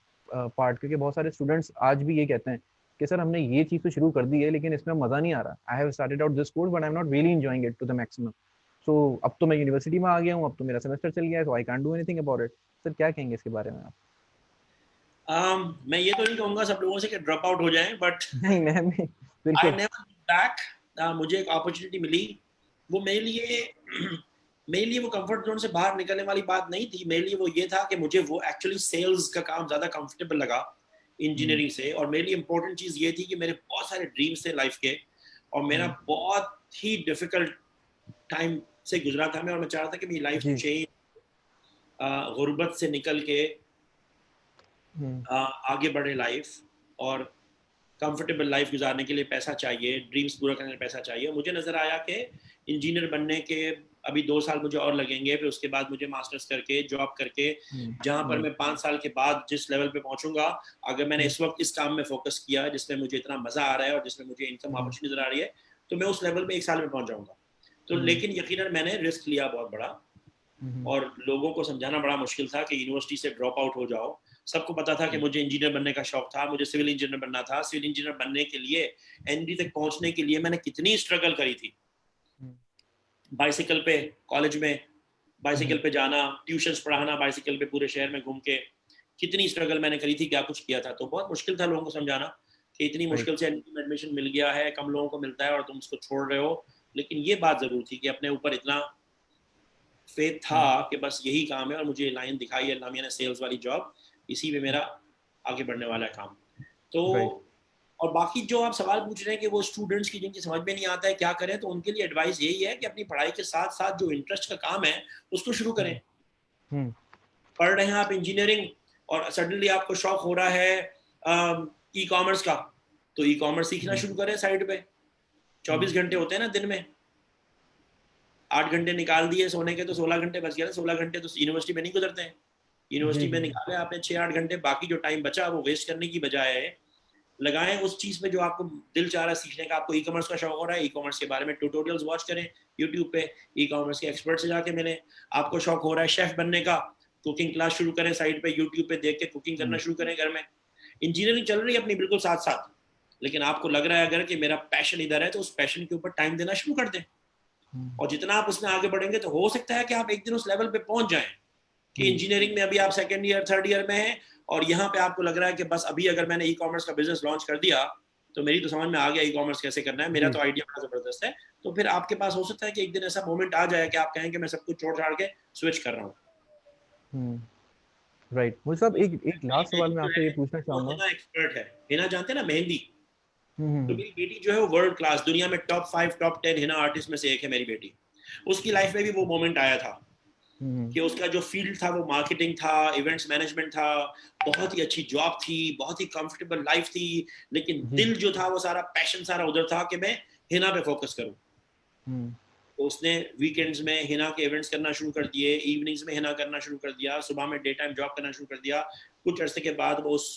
part, क्योंकि बहुत सारे students आज भी ये कहते हैं कि सर हमने ये चीज़ तो शुरू कर दी है लेकिन इसमें मज़ा नहीं आ रहा, I have started out this course but I am not really enjoying it to the maximum. So अब तो मैं यूनिवर्सिटी में आ गया हूँ, अब तो मेरा सेमेस्टर चल गया है, so I can't do anything about it. Sir क्या कहेंगे इसके बारे में आप? मैं ये तो नहीं कहूँगा सब लोगों से कि ड्रॉप आउट हो जाएं, बट नहीं मैं भी आई बिल्कुल। Never back. मुझे एक अपॉर्चुनिटी मिली, वो मेरे लिए वो कंफर्ट जोन से बाहर निकलने वाली बात नहीं थी। मेरे लिए वो ये था कि मुझे वो एक्चुअली सेल्स का काम ज़्यादा कंफर्टेबल लगा इंजीनियरिंग से, और मेरे लिए इंपॉर्टेंट चीज़ ये थी कि मेरे बहुत सारे ड्रीम्स थे लाइफ के, और मेरा बहुत ही डिफिकल्ट टाइम से गुजरा था मैं, और मैं चाह रहा था कि मेरी लाइफ जी चेंज, गुर्बत से निकल के आगे बढ़े लाइफ, और कंफर्टेबल लाइफ गुजारने के लिए पैसा चाहिए, ड्रीम्स पूरा करने के लिए पैसा चाहिए। मुझे नजर आया कि इंजीनियर बनने के अभी 2 साल मुझे और लगेंगे, फिर उसके बाद मुझे मास्टर्स करके जॉब करके जहां पर मैं 5 साल के बाद जिस लेवल पे पहुंचूंगा, अगर मैंने इस वक्त इस काम में फोकस किया जिसमें मुझे इतना मजा आ रहा है और जिसमें मुझे इनकम अपॉर्चुनिटी नजर आ रही है, तो मैं उस लेवल पे 1 साल में पहुंच जाऊंगा। तो लेकिन यकीनन मैंने रिस्क लिया बहुत बड़ा, और लोगों को समझाना बड़ा मुश्किल था कि यूनिवर्सिटी से ड्रॉप आउट हो जाओ। सबको पता था कि मुझे इंजीनियर बनने का शौक था, मुझे सिविल इंजीनियर बनना था। सिविल इंजीनियर बनने के लिए एनडी तक पहुंचने के लिए मैंने कितनी स्ट्रगल करी थी, बाइसिकल पे कॉलेज में, बाइसिकल पे जाना, ट्यूशंस पढ़ाना बाइसिकल पे पूरे शहर में घूम के, कितनी स्ट्रगल मैंने करी थी, क्या कुछ किया था। तो बहुत मुश्किल था लोगों को समझाना कि इतनी मुश्किल से एनडी में एडमिशन मिल गया है, कम लोगों को मिलता है और तुम उसको छोड़ रहे हो। लेकिन ये बात जरूर थी कि अपने ऊपर इतना फेथ था कि बस यही काम है, और मुझे लाइन दिखाई है अल्लाह मियां ने सेल्स वाली जॉब, इसी में मेरा आगे बढ़ने वाला है काम। तो और बाकी जो आप सवाल पूछ रहे हैं कि वो स्टूडेंट्स की जिनकी समझ में नहीं आता है क्या करें, तो उनके लिए एडवाइस यही है कि अपनी पढ़ाई के साथ साथ जो इंटरेस्ट का काम है उसको शुरू करें। पढ़ रहे हैं आप इंजीनियरिंग और सडनली आपको शौक हो रहा है ई कॉमर्स का, तो ई कॉमर्स सीखना शुरू करें साइड पे। 24 घंटे होते हैं ना दिन में, 8 घंटे निकाल दिए सोने के तो 16 घंटे बच गए ना। 16 घंटे तो यूनिवर्सिटी में नहीं गुजरते हैं, यूनिवर्सिटी में निकाले आपने 6-8 घंटे, बाकी जो टाइम बचा वो वेस्ट करने की बजाय लगाएं उस चीज पे जो आपको दिल चाह रहा है सीखने का। आपको ई कॉमर्स का शौक हो रहा है, ई कॉमर्स के बारे में ट्यूटोरियल्स वॉच करें यूट्यूब पे, ई कॉमर्स के एक्सपर्ट से जाके मिलें। आपको शौक हो रहा है शेफ बनने का, कुकिंग क्लास शुरू करें साइड पे, यूट्यूब पे देख के कुकिंग करना शुरू करें घर में। इंजीनियरिंग चल रही है अपनी बिल्कुल साथ साथ, लेकिन आपको लग रहा है अगर कि मेरा पैशन इधर है, तो उस पैशन के ऊपर टाइम देना शुरू कर दें, और जितना आप उसमें आगे बढ़ेंगे तो हो सकता है कि आप एक दिन उस लेवल पे पहुंच जाएं कि इंजीनियरिंग में अभी आप 2nd ईयर 3rd ईयर में हैं, और यहाँ पे आपको लग रहा है कि बस अभी अगर मैंने ई कॉमर्स का बिजनेस लॉन्च कर दिया तो मेरी तो समझ में आ गया ई कॉमर्स कैसे करना है, मेरा तो आइडिया बड़ा जबरदस्त है। तो फिर आपके पास हो सकता है कि एक दिन ऐसा मोमेंट आ जाए कि आप कहें कि मैं सब कुछ छोड़ छाड़ के स्विच कर रहा हूँ। राइट। मुझे साहब एक लास्ट सवाल मैं आपसे ये पूछना चाहूंगा। हिना एक्सपर्ट है, हिना जानते हैं ना, मेहंदी। तो मेरी बेटी जो है वो वर्ल्ड क्लास, दुनिया में टॉप 5 टॉप 10 हिना आर्टिस्ट में से एक है मेरी बेटी। उसकी लाइफ में भी वो मोमेंट आया था कि उसका जो फील्ड था वो मार्केटिंग था, इवेंट्स मैनेजमेंट था, बहुत ही अच्छी जॉब थी, बहुत ही कंफर्टेबल लाइफ थी, लेकिन जी। दिल जो था वो सारा पैशन सारा उधर था कि मैं हिना पे फोकस करूं। तो उसने वीकेंड्स में हिना के इवेंट्स करना शुरू कर दिए, इवनिंग्स में हिना करना शुरू कर दिया, सुबह में डे टाइम जॉब करना शुरू कर दिया। कुछ अरसे के बाद वो उस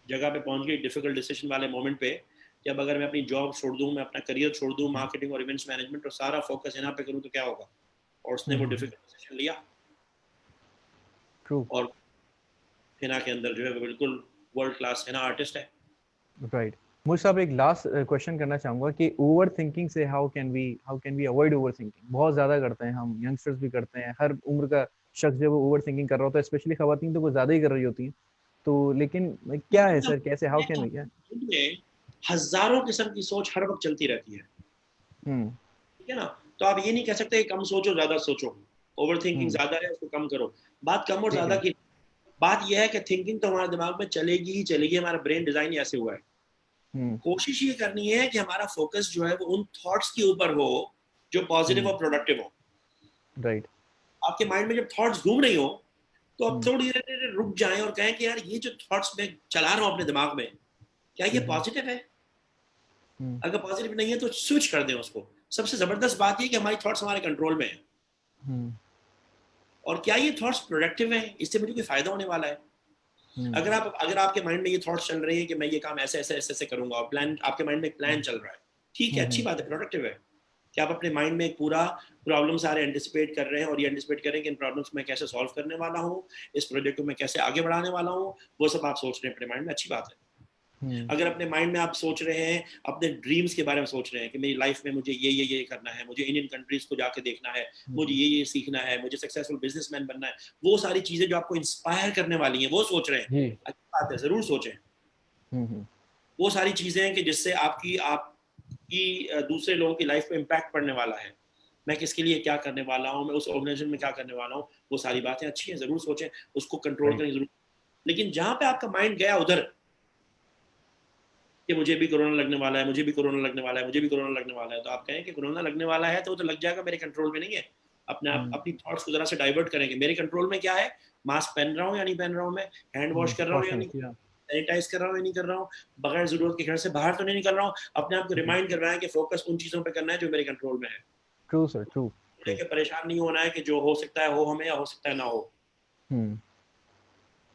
जगह पे पहुंच गई, डिफिकल्ट डिसीजन वाले मोमेंट पे, कि अब अगर मैं अपनी जॉब छोड़ दूं, मैं अपना करियर छोड़ दूं मार्केटिंग और इवेंट्स मैनेजमेंट और सारा फोकस हिना पे करूं तो क्या होगा। और उसने वो डिफिकल्ट डिसीजन लिया ट्रू। और हिना के अंदर जो है वो बिल्कुल वर्ल्ड क्लास हिना आर्टिस्ट है। राइट। मुझे साहब एक लास्ट क्वेश्चन करना चाहूंगा कि ओवर थिंकिंग से how can we avoid overthinking? बहुत ज्यादा करते हैं हम, यंगस्टर्स भी करते हैं, हर उम्र का शख्स जब वो ओवर थिंकिंग कर रहा होता है, स्पेशली खवातीन तो कुछ ज्यादा ही कर रही होती हैं। तो लेकिन क्या है सर, कैसे, हाउ कैन वी, क्या? में हजारों किस्म की सोच हर वक्त चलती रहती है, हम्म। ठीक है ना। तो आप ये नहीं कह सकते कम सोचो ज्यादा सोचो, ओवर थिंकिंग हम्म। ज्यादा है उसको कम करो। बात कम और ठीक ज्यादा है। की, बात यह है कि थिंकिंग तो हमारे दिमाग में चलेगी ही चलेगी, हमारा ब्रेन डिजाइन ही ऐसे हुआ है। हम्म। कोशिश ये करनी है कि हमारा फोकस जो है वो उन थॉट्स के ऊपर हो जो पॉजिटिव हम्म। और प्रोडक्टिव हो। राइट। आपके माइंड में जब थॉट्स घूम रही हो तो आप हम्म। थोड़ी देर रुक जाएं और कहें कि यार ये जो थॉट्स मैं चला रहा हूं अपने दिमाग में, क्या ये हम्म। पॉजिटिव है? हम्म। अगर पॉजिटिव नहीं है तो स्विच कर दें उसको। सबसे जबरदस्त बात ये कि हमारी थॉट्स हमारे कंट्रोल में है, हम्म। और क्या ये थॉट्स प्रोडक्टिव हैं, इससे मुझे कोई फायदा होने वाला है। हम्म। अगर आपके माइंड में ये थॉट्स चल रहे हैं कि मैं ये काम ऐसे ऐसे ऐसे ऐसे करूंगा, और प्लान, आपके माइंड में एक प्लान चल रहा है, ठीक है, अच्छी हम्म। बात है, प्रोडक्टिव है कि आप अपने माइंड में एक पूरा प्रॉब्लम सारे एंटिसिपेट कर रहे हैं और ये एंटिसिपेट करें कि इन प्रॉब्लम्स को मैं कैसे सॉल्व करने वाला हूँ, इस प्रोजेक्ट को मैं कैसे आगे बढ़ाने वाला हूँ, वो सब आप सोच रहे हैं अपने माइंड में, अच्छी बात है। हम्म। अगर अपने माइंड में आप सोच रहे हैं, अपने ड्रीम्स के बारे में सोच रहे हैं कि मेरी लाइफ में मुझे ये करना है, मुझे इंडियन कंट्रीज को जाके देखना है, मुझे ये सीखना है, मुझे सक्सेसफुल बिजनेसमैन बनना है, वो सारी चीजें जो आपको इंस्पायर करने वाली हैं वो सोच रहे हैं, जी। अच्छी बात है, जरूर सोचें। हम्म। वो सारी चीजें हैं कि जिससे आपकी दूसरे लोगों की लाइफ में इम्पैक्ट पड़ने वाला है। मैं किसके लिए क्या करने वाला हूँ, मैं उस ऑर्गेनाइजेशन में क्या करने वाला हूँ, वो सारी बातें अच्छी हैं, जरूर सोचें, उसको कंट्रोल राइट। करने जरूर। लेकिन जहां पे आपका माइंड गया उधर कि मुझे भी कोरोना लगने वाला है, मुझे भी कोरोना लगने वाला है, मुझे भी कोरोना लगने वाला है, तो आप कहें कि कोरोना लगने वाला है तो वो तो लग जाएगा, मेरे कंट्रोल में नहीं है। अपने आप हम्म। अपनी थॉट्स को जरा से डाइवर्ट करेंगे, मेरे कंट्रोल में क्या है, मास्क पहन रहा हूँ या नहीं पहन रहा हूँ, मैं हैंड वॉश कर रहा हूँ या कॉशन, नहीं, या। सैनिटाइज कर रहा हूँ या नहीं कर रहा हूँ, बगैर जरूरत के घर से बाहर तो नहीं निकल रहा हूँ। अपने आप को रिमाइंड करना है कि फोकस उन चीजों पर करना है जो मेरे कंट्रोल में है। True sir, true. ट्रू। लेके परेशान नहीं होना है कि जो हो सकता है हो हमें, या हो सकता है ना हो। हम्म।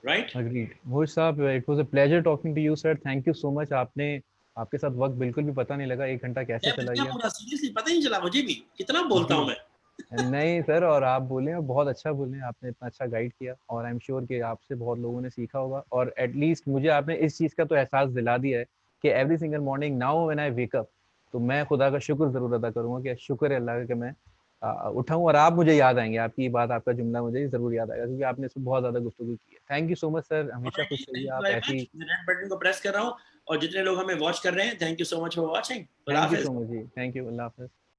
राइट। अग्रीड मोहित साहब, it was a pleasure talking to you sir, thank you so much. आपने, आपके साथ वक्त बिल्कुल भी पता नहीं लगा, 1 घंटा कैसे मैं चला बच्चा गया। पूरा सीरियसली पता ही नहीं चला, मुझे भी कितना बोलता जी। हूँ मैं। नहीं सर, और आप बोले और बहुत अच्छा बोले, आपने इतना अच्छा गाइड किया, और आई एम श्योर कि आपसे बहुत लोगों ने सीखा होगा, और एटलीस्ट मुझे आपने इस चीज़ का तो एहसास दिला दिया है कि every single morning now when I wake up, तो मैं खुदा का शुक्र ज़रूर अदा करूँगा कि शुक्र है अल्लाह का कि मैं उठाऊँ, और आप मुझे याद आएंगे, आपकी ये बात, आपका जुमला मुझे ज़रूर याद आएगा, क्योंकि आपने इसमें बहुत ज़्यादा गुफ्तगू की है। Thank you so much sir, हमेशा खुश रहिए थैंक यू आप वेरी ऐसी। मच, मैं रेड बटन को प्रेस कर रहा हूँ, और जितने लोग हमें वॉच कर रहे हैं, thank you so much for watching. खुदा थैंक यू हाफिज। सो मच जी, थैंक यू, अल्लाह हाफ़िज़।